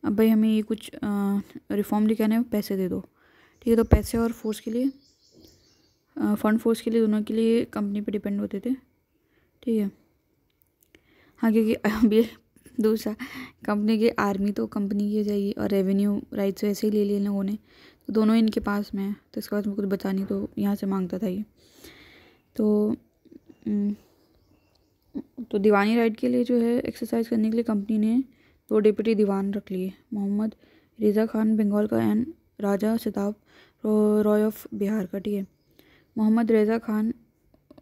अब भाई हमें ये कुछ रिफॉर्म लेके आना है, पैसे दे दो, ठीक है। तो पैसे और फोर्स के लिए, फंड फोर्स के लिए, दोनों के लिए कंपनी पे डिपेंड होते थे, ठीक है। हाँ, क्योंकि अभी दूसरा कंपनी की आर्मी तो कंपनी की जाएगी, और रेवेन्यू राइट्स वैसे ही ले लिए लोगों ने, तो दोनों इनके पास में है। तो इसके बाद में कुछ बचा नहीं, तो यहाँ से मांगता था ये। तो दीवानी राइट के लिए जो है एक्सरसाइज करने के लिए कंपनी ने 2 डिप्टी दीवान रख लिए, मोहम्मद रेज़ा खान बंगाल का and Raja Sitab Roy of Bihar का, ठीक है। मोहम्मद रेज़ा खान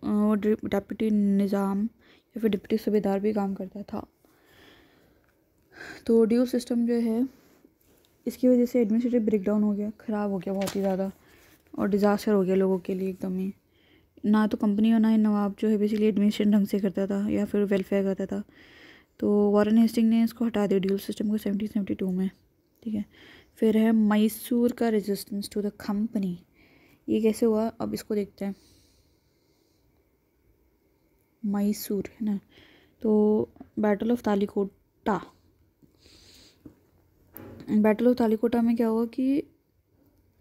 वो डिप्टी निज़ाम या फिर डिप्टी सूबेदार भी काम करता था। तो ड्यूल सिस्टम जो है इसकी वजह से एडमिनिस्ट्रेटिव ब्रेकडाउन हो गया, ख़राब हो गया बहुत ही ज़्यादा, और डिज़ास्टर हो गया लोगों के लिए एकदम ही। ना तो कंपनी और ना ही नवाब जो है बेसिकली एडमिनिस्ट्रेशन ढंग से करता था या फिर वेलफेयर करता था। तो वॉरेन हेस्टिंग ने इसको हटा दिया ड्यूल सिस्टम को 1772 में, ठीक है। फिर है मैसूर का रेजिस्टेंस टू द कंपनी, ये कैसे हुआ अब इसको देखते हैं। मैसूर है ना, तो battle of Talikota, battle of Talikota में क्या हुआ कि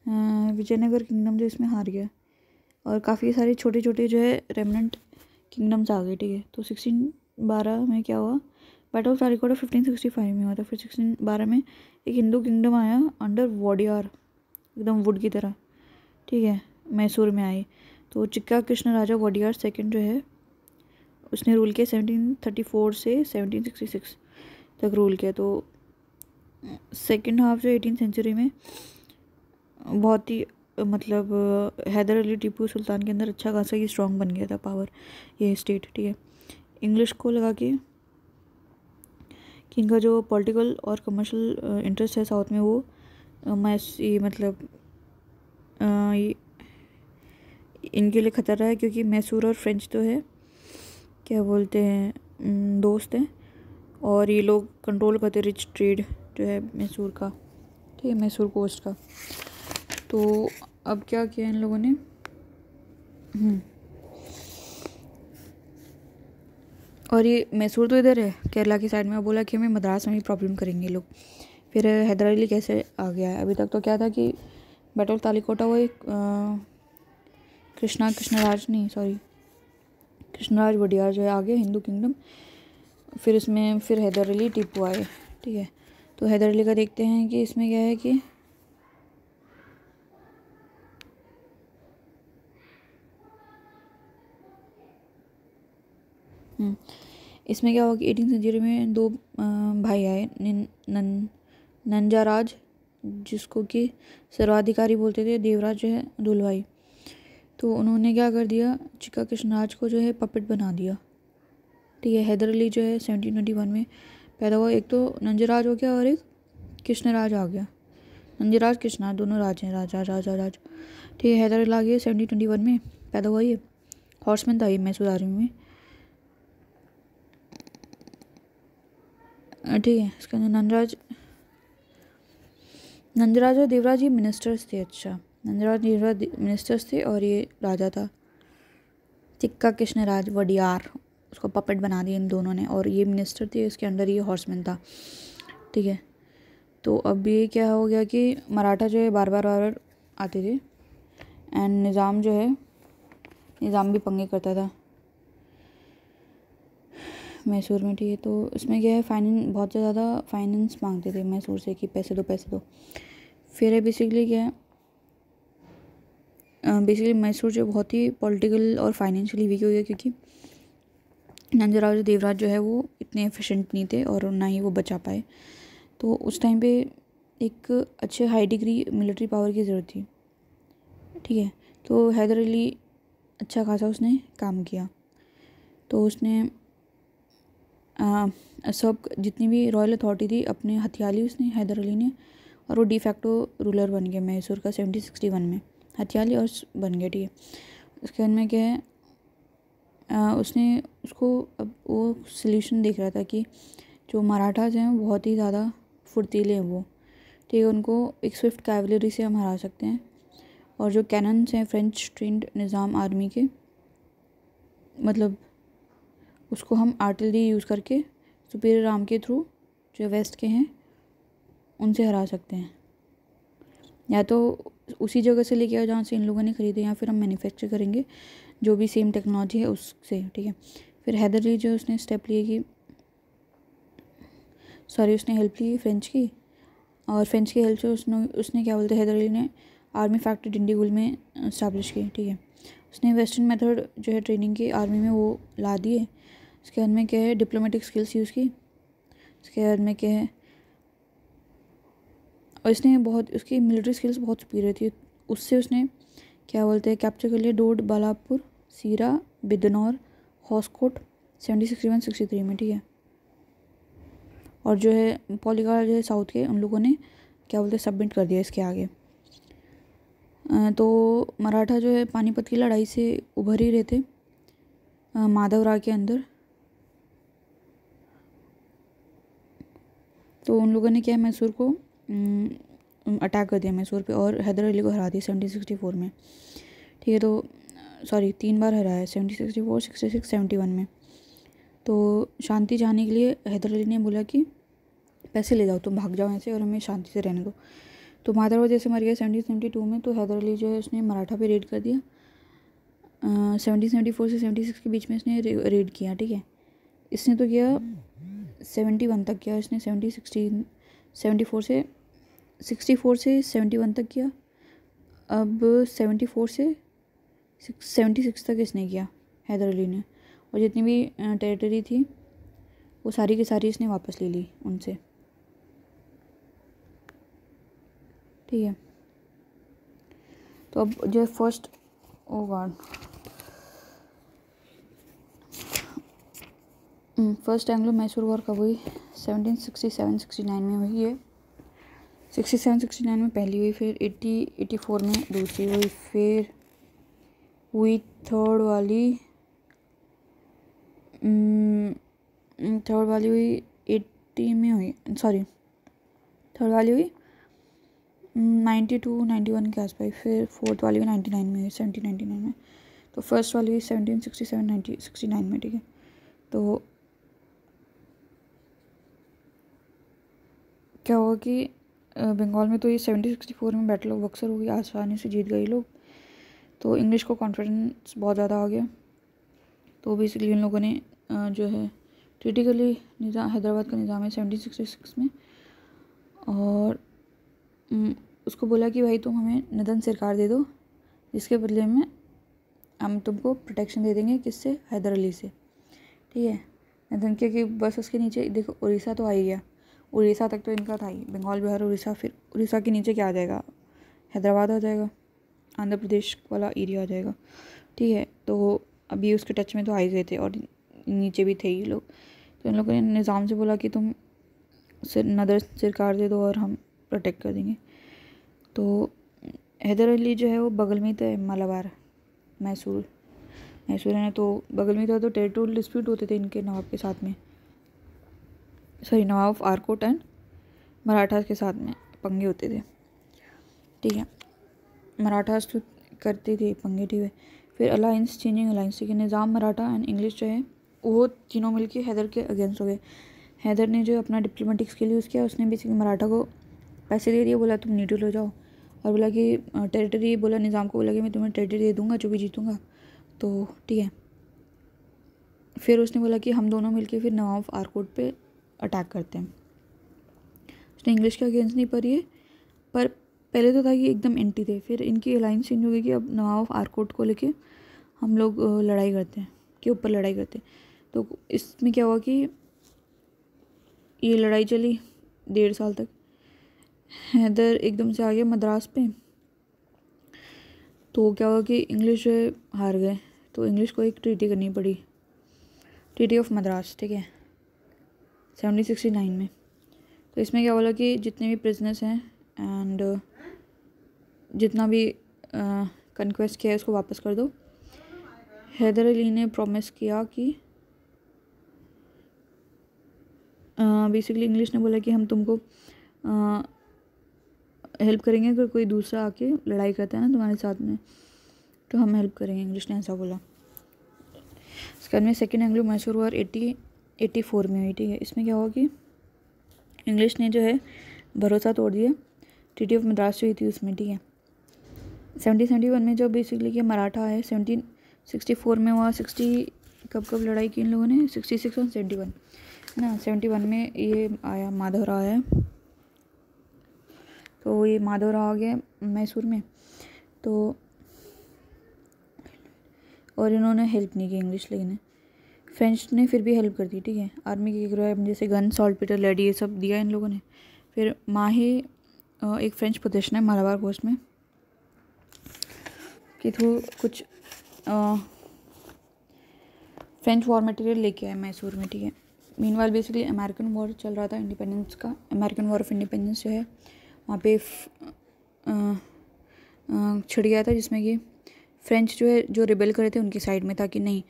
विजयनगर किंगडम जो इसमें हार गया, और काफ़ी सारे छोटे छोटे जो है रेमनेंट किंगडम्स आ गए, ठीक है। तो 1612 में क्या हुआ, बैटल ऑफ तालिकोटा 1565 में हुआ था। फिर 1612 में एक हिंदू किंगडम आया अंडर वोडियार, एकदम वुड की तरह, ठीक है, मैसूर में आए। तो चिक्का कृष्ण राजा वोडियार सेकंड जो है उसने रूल किया 1734 से 1766 तक रूल किया। तो सेकेंड हाफ जो 18th सेंचुरी में बहुत ही मतलब हैदर अली टीपू सुल्तान के अंदर अच्छा खासा ये स्ट्रॉन्ग बन गया था पावर, ये स्टेट, ठीक है। इंग्लिश को लगा के कि इनका जो पॉलिटिकल और कमर्शियल इंटरेस्ट है साउथ में वो ये मतलब ये इनके लिए खतरा है, क्योंकि मैसूर और फ्रेंच तो है क्या बोलते हैं दोस्त हैं, और ये लोग कंट्रोल करते रिच ट्रेड जो है मैसूर का, ठीक है, मैसूर कोस्ट का। तो अब क्या किया इन लोगों ने, और ये मैसूर तो इधर है केरला की साइड में, बोला कि हमें मद्रास में भी प्रॉब्लम करेंगे लोग। फिर हैदर अली कैसे आ गया है, अभी तक तो क्या था कि बैटल ऑफ तालिकोटा वो एक कृष्णराज वडियार जो है आ गया हिंदू किंगडम। फिर इसमें फिर हैदर अली टीपू आए, ठीक है। तो हैदर अली का देखते हैं कि इसमें क्या है कि इसमें क्या हुआ कि 18th सेंचुरी में 2 भाई आए, नंजाराज जिसको कि सर्वाधिकारी बोलते थे, देवराज जो है दुलवाई। तो उन्होंने क्या कर दिया, चिक्का कृष्णराज को जो है पपेट बना दिया, ठीक है। हैदर अली जो है 1721 में पैदा हुआ, एक तो नंजराज हो गया और एक कृष्णराज आ गया, नंदीराज कृष्णा दोनों राज हैं, राजा राजा राज। ठीक है, हैदर अली आ गया 1721 में पैदा हुआ ये, हॉर्समैन था ये मैसूर आर्मी में। ठीक है, इसके अंदर नंदराज और देवराज ये मिनिस्टर्स थे। अच्छा, नंदराज देवराज मिनिस्टर्स थे और ये राजा था। तिक्का कृष्णराज वडियार, उसको पपेट बना दिया इन दोनों ने, और ये मिनिस्टर थे, इसके अंडर ये हॉर्समैन था। ठीक है, तो अब ये क्या हो गया कि मराठा जो है बार बार आते थे, एंड निज़ाम भी पंगे करता था मैसूर में। ठीक है, तो इसमें क्या है, बहुत ज़्यादा फाइनेंस मांगते थे मैसूर से कि पैसे दो। फिर बेसिकली क्या है, बेसिकली मैसूर जो बहुत ही पॉलिटिकल और फाइनेंशियली वीक हो गया, क्योंकि नंदराज देवराज जो है वो इतने एफिशिएंट नहीं थे और ना ही वो बचा पाए। तो उस टाइम पे एक अच्छे हाई डिग्री मिलिट्री पावर की ज़रूरत थी। ठीक है, तो हैदर अली अच्छा खासा उसने काम किया। तो उसने सब जितनी भी रॉयल अथॉरिटी थी अपने हथिया ली उसने, हैदर अली ने, और वो डिफैक्टो रूलर बन गया मैसूर का 1761 में, हथिया ली और बन गया। ठीक है, उसके बाद में क्या है, उसने उसको अब वो सल्यूशन देख रहा था कि जो मराठाज हैं वो बहुत ही ज़्यादा फुर्तीले हैं वो। ठीक है, उनको एक स्विफ्ट कैवलरी से हम हरा सकते हैं, और जो कैनन्स हैं फ्रेंच ट्रेंड निज़ाम आर्मी के, मतलब उसको हम आर्टिलरी यूज़ करके सुपीरियर आर्म के थ्रू जो वेस्ट के हैं उनसे हरा सकते हैं, या तो उसी जगह से लेके आओ जहाँ से इन लोगों ने ख़रीदे, या फिर हम मैन्युफैक्चर करेंगे जो भी सेम टेक्नोलॉजी है उससे। ठीक है, फिर हैदर अली जो उसने स्टेप लिए कि उसने हेल्प ली फ्रेंच की, और फ्रेंच की हेल्प से उसने क्या बोलते हैं, हैदर अली ने आर्मी फैक्ट्री डिंडीगुल में इस्टेब्लिश की। ठीक है, उसने वेस्टर्न मेथड जो है ट्रेनिंग की आर्मी में वो ला दिए। उसके बाद में क्या है, डिप्लोमेटिक स्किल्स यूज़ की। उसके बाद में क्या है, और इसने उसकी मिलिट्री स्किल्स बहुत सुपीरियर थी, उससे उसने क्या बोलते हैं कैप्चर कर लिया डोड, बालापुर, सीरा, बिदनौर, हॉस्कोट 1761-63 में। ठीक है, और जो है पॉलीगार जो है साउथ के, उन लोगों ने क्या बोलते हैं सबमिट कर दिया इसके आगे। तो मराठा जो है पानीपत की लड़ाई से उभर ही रहे थे माधवराव के अंदर। तो उन लोगों ने क्या मैसूर को अटैक कर दिया मैसूर पे, और हैदर अली को हरा दिया 1764 में। ठीक है, तो 3 बार हराया, 1764, 66, 71 में। तो शांति चाहने के लिए हैदर अली ने बोला कि पैसे ले जाओ, तुम भाग जाओ ऐसे और हमें शांति से रहने दो। तो माधवराव जैसे मर गया 1772 में, तो हैदर अली जो है उसने मराठा पे रेड कर दिया। 1774 से 76 के बीच में इसने रेड किया। ठीक है, इसने तो किया 71 तक किया इसने, 64 से 71 तक किया। अब 74 से 76 तक इसने किया हैदर अली ने, और जितनी भी टेरिटरी थी वो सारी की सारी इसने वापस ले ली उनसे। ठीक है, तो अब जो फर्स्ट एंग्लो मैसूर वॉर कब हुई, 1767-69 में हुई है। 67-69 में पहली हुई, फिर 84 में दूसरी हुई, फिर हुई थर्ड वाली हुई 80 में हुई, थर्ड वाली हुई 92-91 के आसपास, फिर फोर्थ वाली हुई 99 में हुई, 1799 में। तो फर्स्ट वाली हुई 1767-69 में। ठीक है, तो क्या हुआ कि बंगाल में तो ये 1764 में बैटल ऑफ बक्सर हो गई, आसानी से जीत गए लोग। तो इंग्लिश को कॉन्फिडेंस बहुत ज़्यादा आ गया, तो बेसिकली इन लोगों ने जो है क्रिटिकली हैदराबाद का निज़ाम है 1766 में, और उसको बोला कि भाई तुम हमें नदन सरकार दे दो, जिसके बदले में हम तुमको प्रोटेक्शन दे देंगे, किससे, हैदर अली से। ठीक है, नदन के बस उसके नीचे देखो उड़ीसा तो आ ही गया, उड़ीसा तक तो इनका था ही, बंगाल, बिहार, उड़ीसा, फिर उड़ीसा के नीचे क्या आ जाएगा, हैदराबाद आ जाएगा, आंध्र प्रदेश वाला एरिया आ जाएगा। ठीक है, तो अभी उसके टच में तो आ ही गए थे, और नीचे भी थे ये लोग। तो इन लोगों ने निज़ाम से बोला कि तुम नदर सरकार दे दो और हम प्रोटेक्ट कर देंगे। तो हैदर अली जो है वो बगल में थे, मालाबार मैसूर है ना, तो बगल में था, तो टेरिटोरियल डिस्प्यूट होते थे इनके नवाब के साथ में, sorry Nawab of Arcot and Marathas के साथ में पंगे होते थे, ठीक है। मराठास तो करते थे पंगे, ठीक है। फिर अलायंस, चेंजिंग अलायंस, ठीक है। निज़ाम मराठा एंड इंग्लिश जो है वो तीनों मिलके हैदर के अगेंस्ट हो गए। हैदर ने जो अपना डिप्लोमेटिक स्किल यूज़ किया, उसने बेसिकली मराठा को पैसे दे दिए, बोला तुम न्यूट्रल हो जाओ, और बोला कि टेरिटरी, बोला निज़ाम को, बोला कि मैं तुम्हें टेरिटरी दे दूँगा जो भी जीतूँगा, तो ठीक है। फिर उसने बोला कि हम दोनों मिलके फिर नवाब ऑफ आर्कोट पे अटैक करते हैं। उसने इंग्लिश के अगेंस्ट नहीं पर ये, पर पहले तो था कि एकदम एंटी थे, फिर इनकी अलायंस चेंज हो गई कि अब नवाब ऑफ आर्कोट को लेके हम लोग लड़ाई करते हैं, के ऊपर लड़ाई करते हैं। तो इसमें क्या हुआ कि ये लड़ाई चली 1.5 साल तक। हैदर एकदम से आ गया मद्रास पे, तो क्या हुआ कि इंग्लिश हार गए, तो इंग्लिश को एक ट्रीटी करनी पड़ी, ट्रीटी ऑफ मद्रास, ठीक है, 1769 में। तो इसमें क्या बोला कि जितने भी प्रिजनर्स हैं एंड जितना भी कन्क्वेस्ट किया है उसको वापस कर दो। हैदर अली ने प्रॉमिस किया कि बेसिकली इंग्लिश ने बोला कि हम तुमको हेल्प करेंगे, अगर कोई दूसरा आके लड़ाई करता है ना तुम्हारे साथ में, तो हम हेल्प करेंगे, इंग्लिश ने ऐसा बोला। इसके बाद में सेकेंड एंग्लो मैसूर वॉर 1884 में हुई, ठीक है। इसमें क्या हुआ कि इंग्लिश ने जो है भरोसा तोड़ दिया, ट्रीटी ऑफ मद्रास हुई थी उसमें, ठीक है। 1771 में जो बेसिकली कि मराठा है, 1764 में हुआ, 60 कब लड़ाई की इन लोगों ने, 66 और 71 है ना। 71 में ये आया माधवराव आया, तो ये माधवराव आ गया मैसूर में, तो और इन्होंने हेल्प नहीं की इंग्लिश, लेकिन फ्रेंच ने फिर भी हेल्प कर दी, ठीक है। आर्मी के इक्विपमेंट जैसे गन, सॉल्ट पीटर, लेडी, ये सब दिया इन लोगों ने। फिर माहे एक फ्रेंच पोजीशन है मालाबार कोस्ट में, के थ्रू कुछ फ्रेंच वॉर मटेरियल लेके आए मैसूर में, ठीक है। मीनवाइल बेसिकली अमेरिकन वॉर चल रहा था इंडिपेंडेंस का, अमेरिकन वॉर ऑफ इंडिपेंडेंस जो है वहाँ पे छिड़ गया था, जिसमें कि फ्रेंच जो है जो रिबेल करे थे उनकी साइड में था कि नहीं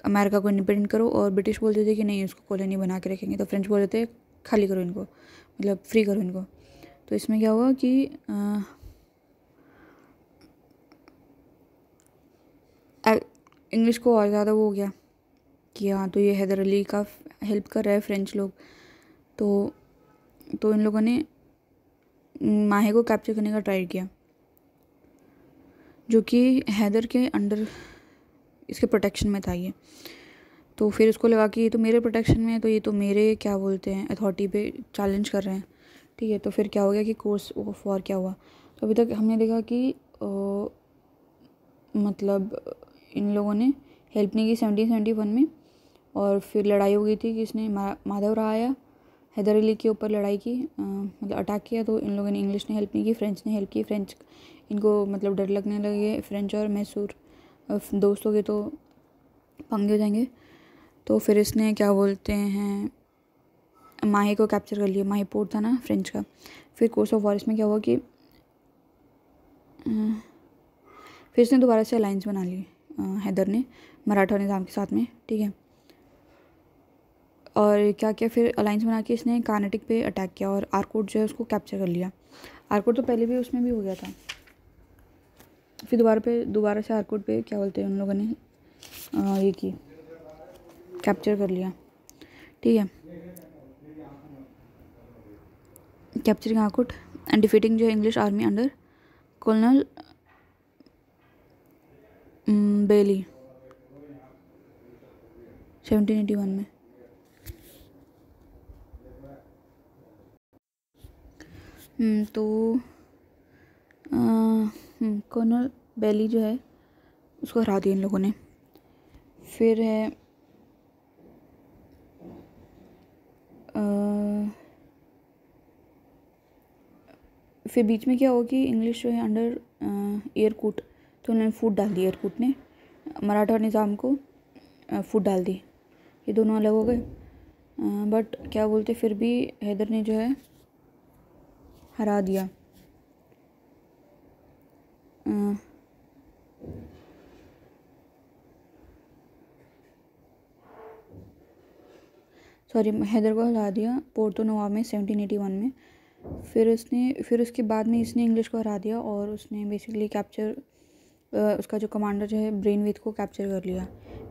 अमेरिका को इंडिपेंडेंट करो, और ब्रिटिश बोलते थे कि नहीं उसको कॉलोनी बना के रखेंगे, तो फ्रेंच बोलते थे खाली करो इनको, मतलब फ्री करो इनको। तो इसमें क्या हुआ कि इंग्लिश को और ज़्यादा वो हो गया कि हाँ तो ये हैदर अली का हेल्प कर रहा है फ्रेंच लोग, तो इन लोगों ने माहे को कैप्चर करने का ट्राई किया, जो कि हैदर के अंडर इसके प्रोटेक्शन में था ये। तो फिर उसको लगा कि ये तो मेरे प्रोटेक्शन में है, तो ये तो मेरे क्या बोलते हैं अथॉरिटी पे चैलेंज कर रहे हैं, ठीक है। तो फिर क्या हो गया कि कोर्स ऑफ वॉर क्या हुआ, तो अभी तक हमने देखा कि मतलब इन लोगों ने हेल्प नहीं की 1771 में, और फिर लड़ाई हो गई थी कि इसने माधवराव आया हैदर अली के ऊपर लड़ाई की, मतलब अटैक किया, तो इन लोगों ने, इंग्लिश ने हेल्प नहीं की, फ्रेंच ने हेल्प की। फ्रेंच इनको मतलब डर लगने लगे, फ्रेंच और मैसूर दोस्त हो गए तो पंगे हो जाएंगे, तो फिर इसने क्या बोलते हैं माहे को कैप्चर कर लिया, माहे पोर्ट था ना फ्रेंच का। फिर कोर्स ऑफ वॉर इसमें क्या हुआ कि फिर इसने दोबारा से अलायंस बना ली हैदर ने मराठा निज़ाम के साथ में, ठीक है। और क्या किया, फिर अलायंस बना के इसने कार्नेटिक पे अटैक किया और आर्कोट जो है उसको कैप्चर कर लिया। आर्कोट तो पहले भी उसमें भी हो गया था, फिर दोबारा से आर्कोट पे क्या बोलते हैं उन लोगों ने ये की कैप्चर कर लिया, ठीक है। कैप्चरिंग आर्कोट एंड डिफीटिंग जो इंग्लिश आर्मी अंडर कर्नल बेली 1781 में। तो कर्नल बेली जो है उसको हरा दिया इन लोगों ने। फिर है फिर बीच में क्या हुआ कि इंग्लिश जो है अंडर एयरकूट, तो उन्होंने फूट डाल दी, एयरकूट ने मराठा और निज़ाम को फूट डाल दी, ये दोनों अलग हो गए। बट क्या बोलते फिर भी हैदर ने जो है हरा दिया, सॉरी, हैदर को हरा दिया पोर्तो नोवा में 1781 में। फिर उसके बाद में इसने इंग्लिश को हरा दिया और उसने बेसिकली उसका जो कमांडर जो है ब्रेनविथ को कैप्चर कर लिया।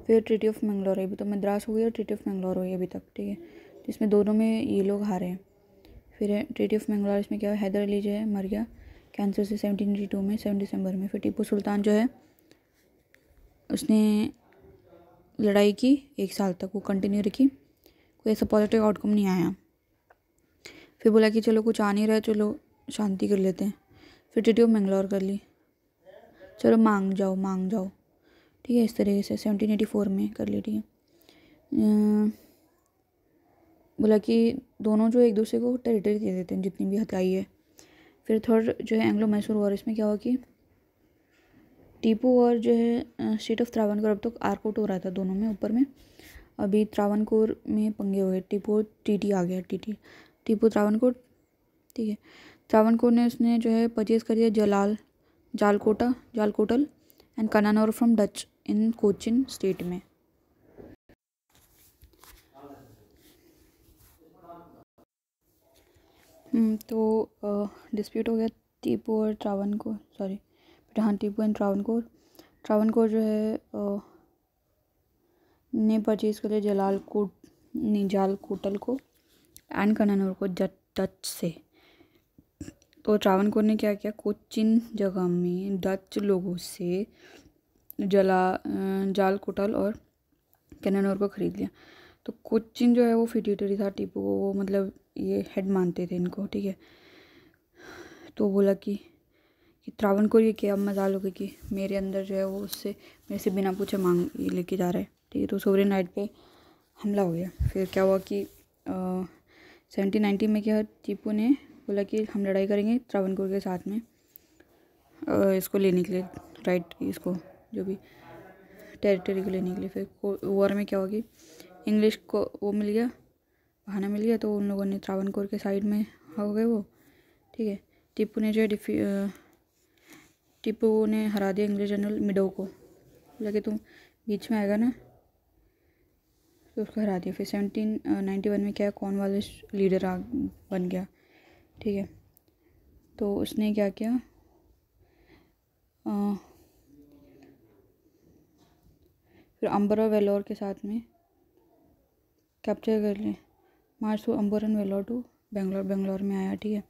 फिर ट्रीटी ऑफ मैंगलोर, अभी तो मद्रास हो गई और ट्रीटी ऑफ मैंगलोर हुई अभी तक, ठीक है। तो इसमें दोनों में ये लोग हारे हैं। फिर ट्रीटी ऑफ मैंगलोर, इसमें क्या है, हैदर अली जो है मर गया कैंसर से 1782 में 7 दिसंबर में। फिर टीपू सुल्तान जो है उसने लड़ाई की 1 साल तक, वो कंटिन्यू रखी, कोई ऐसा पॉजिटिव आउटकम नहीं आया। फिर बोला कि चलो कुछ आ नहीं रहा है, चलो शांति कर लेते हैं। फिर ट्रीटी ऑफ मैंगलोर कर ली, चलो मांग जाओ, ठीक है। इस तरीके से 1784 में कर ली, ठीक है। बोला कि दोनों जो एक दूसरे को टेरिटरी दे देते हैं जितनी भी हथियाई है। फिर थर्ड जो है एंग्लो मैसूर वॉर, इसमें क्या हुआ कि टीपू और जो है स्टेट ऑफ त्रावणकोर, अब तो आर्कोट हो रहा था दोनों में ऊपर में, अभी त्रावणकोर में पंगे हुए। टीपू टीटी आ गया, टीपू त्रावणकोर, ठीक है। त्रावणकोर ने उसने जो है परचेज कर दिया जालकोटल and Cannanore from Dutch in Cochin state में। तो डिस्प्यूट हो गया टीपू और त्रावणकोर, सॉरी हाँ, टीपू एंड त्रावणकोर जो है ने परचेज कर लिया जालकोटल को एंड कनानौर को डच से। तो त्रावणकोर ने क्या किया, कोचिन जगह में डच लोगों से जालकोटल और कनानौर को ख़रीद लिया। तो कोचिन जो है वो फिड्यूटरी था टीपू को, वो मतलब ये हेड मानते थे इनको, ठीक है। तो बोला कि त्रावणकोर ये क्या मजाल हो गई कि मेरे अंदर जो है वो उससे मेरे से बिना पूछे मांग ये लेके जा रहा है, ठीक है। तो सोवरेन राइट पे हमला हो गया। फिर क्या हुआ कि 1790 में क्या टीपू ने बोला कि हम लड़ाई करेंगे त्रावणकोर के साथ में इसको लेने के लिए, राइट, इसको जो भी टेरिटरी को लेने के लिए। फिर वॉर में क्या हुआ कि इंग्लिश को वो मिल गया, बहाना मिल गया, तो उन लोगों ने त्रावणकोर के साइड में हो गए वो, ठीक है। टीपू ने जो है टीपू ने हरा दिया इंग्लिश जनरल मिडो को, बोला कि तुम बीच में आएगा ना, तो उसको हरा दिया। फिर 1791 में क्या कॉर्नवालिस लीडर बन गया, ठीक है। तो उसने क्या किया, फिर अंबर और वेलोर के साथ में कैप्चर कर लिए, march to Ambur and Vellore to Bangalore में आया, ठीक है।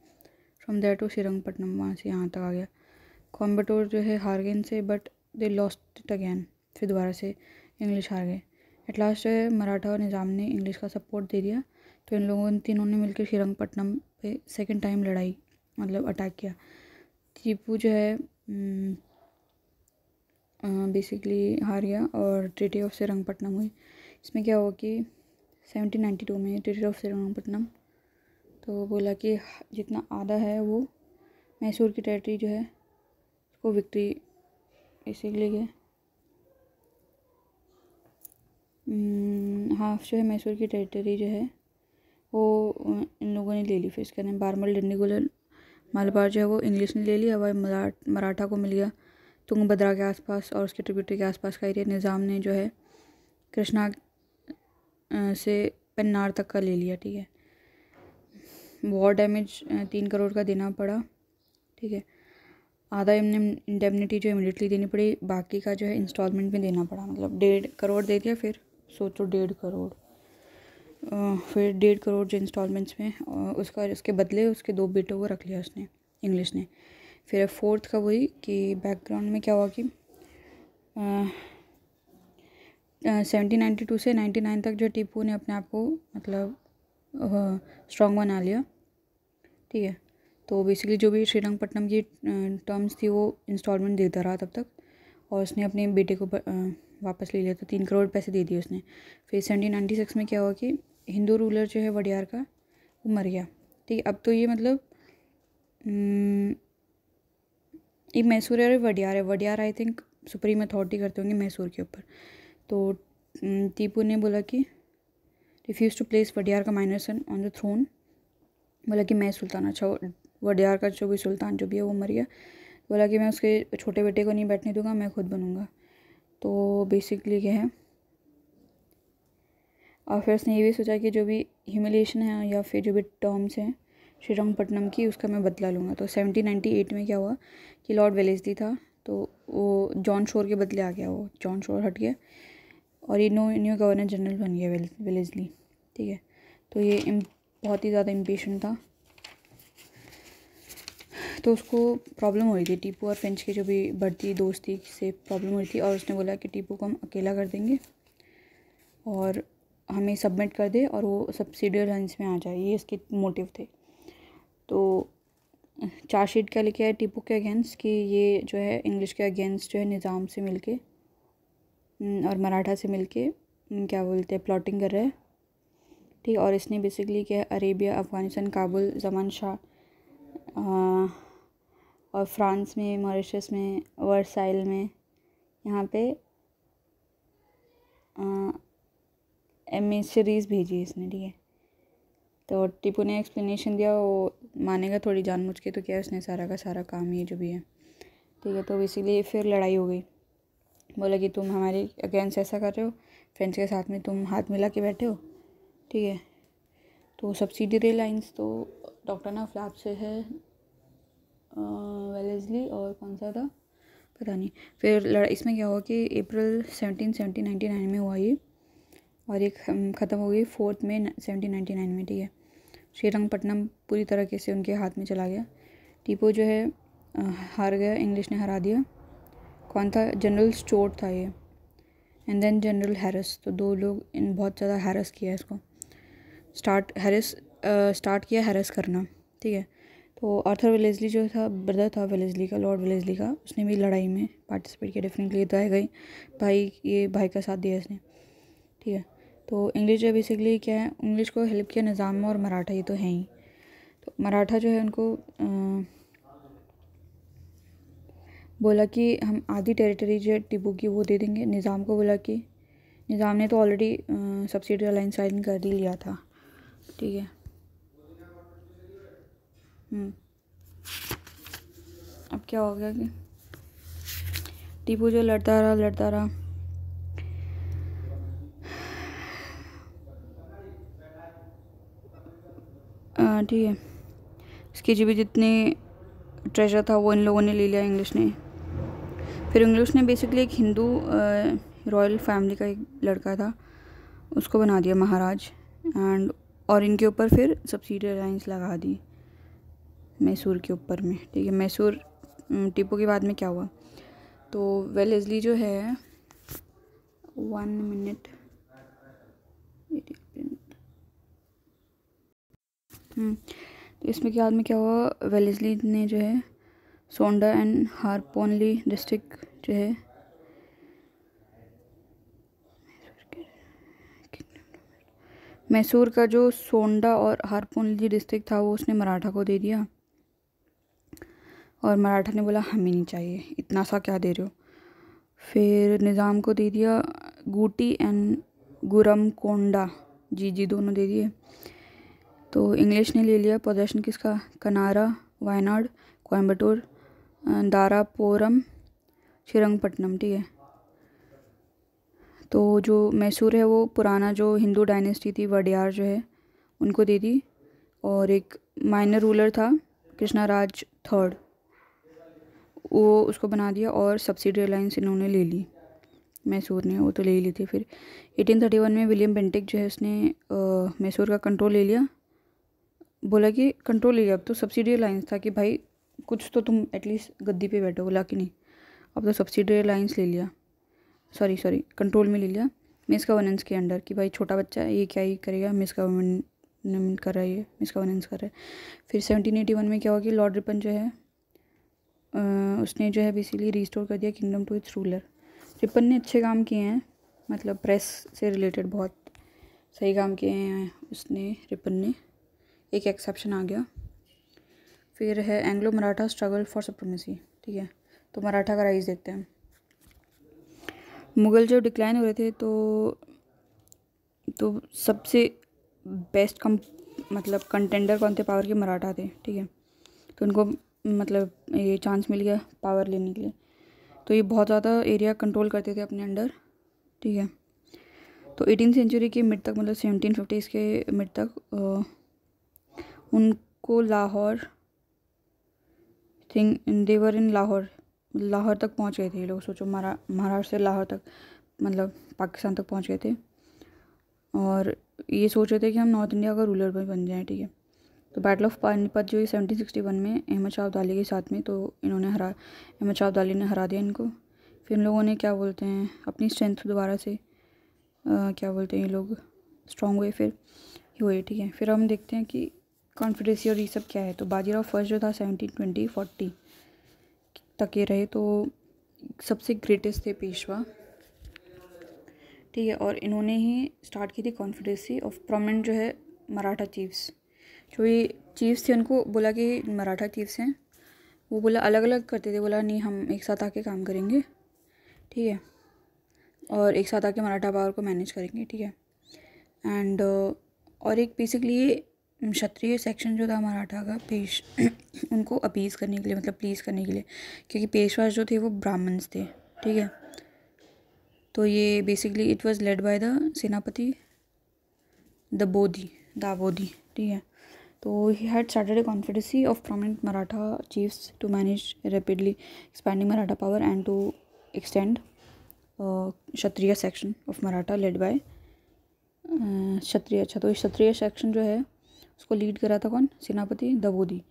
फ्रॉम देयर टू श्रीरंगपट्टनम, वहाँ से यहाँ तक आ गया। कॉम्बटोर जो है हार गए इनसे, but they lost it again, फिर दोबारा से इंग्लिश हार गए। एट लास्ट जो है मराठा और निज़ाम ने इंग्लिश का सपोर्ट दे दिया, तो इन लोगों तीनों ने मिलकर श्रीरंगपट्टनम पे सेकंड टाइम लड़ाई मतलब अटैक किया। टीपू जो है बेसिकली हार गया और ट्रीटी ऑफ श्रीरंगपट्टनम हुई। इसमें क्या हुआ कि 1792 में ट्रीटी ऑफ श्रीरंगपट्टनम, तो बोला कि जितना आधा है वो मैसूर की टेरिटरी जो है उसको विक्ट्री बेसिकली है, हाफ जो है मैसूर की टेरिटरी जो है वो इन लोगों ने ले ली। फिर इसके अंदर बारमल डिंडीगुल मलबार जो है वो इंग्लिश ने ले लिया, वह मराठा को मिल गया तुंगभद्रा के आसपास और उसके ट्रिब्यूटरी के आसपास का एरिया। निज़ाम ने जो है कृष्णा से पन्नार तक का ले लिया, ठीक है। वॉर डैमेज 3 करोड़ का देना पड़ा, ठीक है। आधा इंडेमनिटी जो इमीडिएटली देनी पड़ी, बाकी का जो है इंस्टॉलमेंट में देना पड़ा, मतलब 1.5 करोड़ दे दिया। फिर सोचो 1.5 करोड़, फिर 1.5 करोड़ जो इंस्टॉलमेंट्स में उसके बदले उसके 2 बेटों को रख लिया उसने, इंग्लिश ने। फिर फोर्थ का वही कि बैकग्राउंड में क्या हुआ कि 1792 से 99 तक जो टीपू ने अपने आप को मतलब स्ट्रॉन्ग बना लिया, ठीक है। तो बेसिकली जो भी श्रीरंगपट्टनम की टर्म्स थी वो इंस्टॉलमेंट देता रहा तब तक, और उसने अपने बेटे को वापस ले लिया, तो 3 करोड़ पैसे दे दिए उसने। फिर 1796 में क्या हुआ कि हिंदू रूलर जो है वडियार का वो मर गया, ठीक है। अब तो ये मतलब ये मैसूर है और Wadiyar I think supreme authority करते होंगे मैसूर के ऊपर। तो टीपू ने बोला कि रिफ्यूज़ टू प्लेस वडियार का minor son on the throne, बोला कि मैं सुल्तान, अच्छा वडियार का जो भी सुल्तान जो भी है वो मर गया, बोला कि मैं उसके छोटे बेटे को नहीं बैठने दूंगा, मैं खुद बनूंगा। तो बेसिकली क्या है, और फिर उसने ये भी सोचा कि जो भी ह्यूमिलिएशन है या फिर जो भी टर्म्स हैं श्रीरंगपट्टनम की, उसका मैं बदला लूँगा। तो 1798 में क्या हुआ कि लॉर्ड वेलेस्ली था, तो वो जॉन शोर के बदले आ गया, वो जॉन शोर हट गया और ये न्यू गवर्नर जनरल बन गया वेलेस्ली। ठीक है, तो ये बहुत ही ज़्यादा इम्पेशेंट था। तो उसको प्रॉब्लम हो रही थी, टीपू और फ्रेंच की जो भी बढ़ती दोस्ती से प्रॉब्लम हो रही थी, और उसने बोला कि टीपू को हम अकेला कर देंगे और हमें सबमिट कर दे और वो सब्सिडियरी लाइन्स में आ जाए, ये इसके मोटिव थे। तो चार्जशीट क्या लिखा है टीपू के अगेंस्ट कि ये जो है इंग्लिश के अगेंस्ट जो है निज़ाम से मिलके और मराठा से मिलके क्या बोलते हैं प्लॉटिंग कर रहा है। ठीक, और इसने बेसिकली क्या है अरेबिया, अफ़गानिस्तान, काबुल, ज़मान शाह और फ्रांस में, मॉरिशस में, वर्साइल में, यहाँ पे एमिसरीज भेजी इसने। ठीक है, तो टीपू ने एक्सप्लेनेशन दिया, वो मानेगा थोड़ी जानबूझ के, तो क्या उसने सारा का सारा काम ये जो भी है। ठीक है, तो बेसिकली फिर लड़ाई हो गई। बोला कि तुम हमारे अगेंस्ट ऐसा कर रहे हो, फ्रेंच के साथ में तुम हाथ मिला के बैठे हो। ठीक है, तो सब्सिडियरी लाइंस तो डॉक्टर ना फ्लैप से है, वेलेस्ली और कौन सा था पता नहीं। फिर इसमें क्या हुआ कि अप्रैल 1799 में हुआ ये, और ये ख़त्म हो गई 4 मई 1799 में। ठीक है, श्रीरंगपट्टनम पूरी तरीके से उनके हाथ में चला गया। टीपू जो है हार गया, इंग्लिश ने हरा दिया। कौन था? जनरल स्टोर्ट था ये, एंड देन जनरल हैरिस। तो दो लोग इन बहुत ज़्यादा हैरस किया इसको, स्टार्ट किया हैरस करना। ठीक है, तो आर्थर वेलेस्ली जो था, ब्रदर था वेलेस्ली का, लॉर्ड वेलेस्ली का, उसने भी लड़ाई में पार्टिसिपेट किया डेफिनेटली। तो है गई भाई का साथ दिया इसने। ठीक है, तो इंग्लिश जो बेसिकली क्या है, इंग्लिश को हेल्प किया निज़ाम में, और मराठा ये तो है ही। तो मराठा जो है उनको बोला कि हम आधी टेरिटरी जो है टीपू की वो दे देंगे। निज़ाम को बोला कि निज़ाम ने तो ऑलरेडी सब्सिडी अलायंस साइन कर ही लिया था। ठीक है, अब क्या हो गया कि टीपू जो लड़ता रहा ठीक है, इसकी जो भी जितने ट्रेजर था वो इन लोगों ने ले लिया, इंग्लिश ने। फिर इंग्लिश ने बेसिकली एक हिंदू रॉयल फैमिली का एक लड़का था, उसको बना दिया महाराज, एंड और इनके ऊपर फिर सब्सिडी अलायंस लगा दी मैसूर के ऊपर में। ठीक है, मैसूर टीपू के बाद में क्या हुआ, तो वेलेस्ली जो है 1 मिनट तो इसमें के बाद में क्या हुआ, वेलेस्ली ने जो है सोंडा एंड हारपोनली डिस्ट्रिक्ट जो है मैसूर का जो सोंडा और हारपोनली डिस्ट्रिक्ट था वो उसने मराठा को दे दिया, और मराठा ने बोला हमें नहीं चाहिए, इतना सा क्या दे रहे हो। फिर निज़ाम को दे दिया गूटी एंड गुरमकोंडा, जी दोनों दे दिए। तो इंग्लिश ने ले लिया पोजेशन किसका, कनारा, वायनाड, कोयम्बटूर, दारापोरम, श्रीरंगपट्टनम। ठीक है, तो जो मैसूर है वो पुराना जो हिंदू डायनेस्टी थी वडियार जो है उनको दे दी, और एक माइनर रूलर था कृष्णाराज थर्ड, वो उसको बना दिया, और सब्सिडी अलायंस इन्होंने ले ली, मैसूर ने वो तो ले ही ली थी। फिर 1831 में विलियम बेंटिक जो है उसने मैसूर का कंट्रोल ले लिया। बोला कि कंट्रोल ले लिया, अब तो सब्सिडी अलायंस था कि भाई कुछ तो तुम एटलीस्ट गद्दी पे बैठो। बोला कि नहीं, अब तो सब्सिडी अलायंस ले लिया, सॉरी कंट्रोल में ले लिया मिस गवर्नेंस के अंडर, कि भाई छोटा बच्चा है ये क्या ही करेगा, मिस गवर्नमेंट कर रहा है, ये मिस गवर्नेंस कर रहा है। फिर 1781 में क्या हुआ कि लॉर्ड रिपन जो है उसने जो है बेसिकली रिस्टोर कर दिया kingdom to its ruler. Ripon ने अच्छे काम किए हैं, मतलब प्रेस से रिलेटेड बहुत सही काम किए हैं उसने, रिपन ने। एक एक्सेप्शन आ गया। फिर है Anglo Maratha struggle for supremacy. ठीक है, तो मराठा का राइज देखते हैं। मुग़ल जब डिक्लाइन हो रहे थे तो सबसे बेस्ट मतलब कंटेंडर कौन थे पावर के, मराठा थे। ठीक है, तो उनको मतलब ये चांस मिल गया पावर लेने के लिए। तो ये बहुत ज़्यादा एरिया कंट्रोल करते थे अपने अंडर, ठीक है। तो 18th सेंचुरी के मिड तक, मतलब 1750s के मिड तक उनको लाहौर देवर इन लाहौर तक पहुंच गए थे ये लोग। सोचो महाराष्ट्र से लाहौर तक, मतलब पाकिस्तान तक पहुंच गए थे। और ये सोच रहे थे कि हम नॉर्थ इंडिया का रूलर भी बन जाएं, ठीक है। तो बैटल ऑफ पानीपत जो 1761 में अहमद शाह अब्दाली के साथ में, तो अहमद शाह अब्दाली ने हरा दिया इनको। फिर इन लोगों ने क्या बोलते हैं अपनी स्ट्रेंथ दोबारा से क्या बोलते हैं ये लोग स्ट्रॉन्ग हुए, फिर हुए, ठीक है। फिर हम देखते हैं कि कॉन्फिडेंसी और ये सब क्या है। तो बाजीराव फर्स्ट जो था 1720-40 तक ये रहे, तो सबसे ग्रेटेस्ट थे पेशवा, ठीक है। और इन्होंने ही स्टार्ट की थी कॉन्फिडेंसी ऑफ प्रोमिनेंट जो है मराठा चीफ्स। जो ये चीफ्स थे उनको बोला कि मराठा चीफ्स हैं, वो बोला अलग अलग करते थे, बोला नहीं हम एक साथ आके काम करेंगे, ठीक है, और एक साथ आके मराठा पावर को मैनेज करेंगे, ठीक है। एंड और एक बेसिकली क्षत्रिय सेक्शन जो था मराठा का उनको अपीज़ करने के लिए, मतलब प्लीज़ करने के लिए, क्योंकि पेशवा जो थे वो ब्राह्मण्स थे, ठीक है। तो ये basically it was led by the सेनापति दावोदी, ठीक है। तो he had started a confederacy of prominent Maratha chiefs to manage rapidly expanding Maratha power and to extend Kshatriya section of Maratha led by Kshatriya. अच्छा, तो क्षत्रिय सेक्शन जो है उसको लीड करा था कौन? सेनापति दावोदी।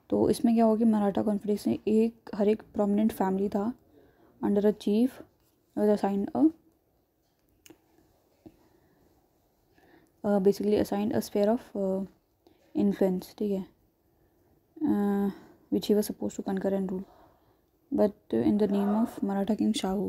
तो इसमें क्या होगा कि मराठा कॉन्फिडेंस में हर एक प्रोमिनेंट फैमिली था under a chief was assigned a sphere of influence, ठीक है, which he was supposed to conquer and rule, but in the name of Maratha king Shahu,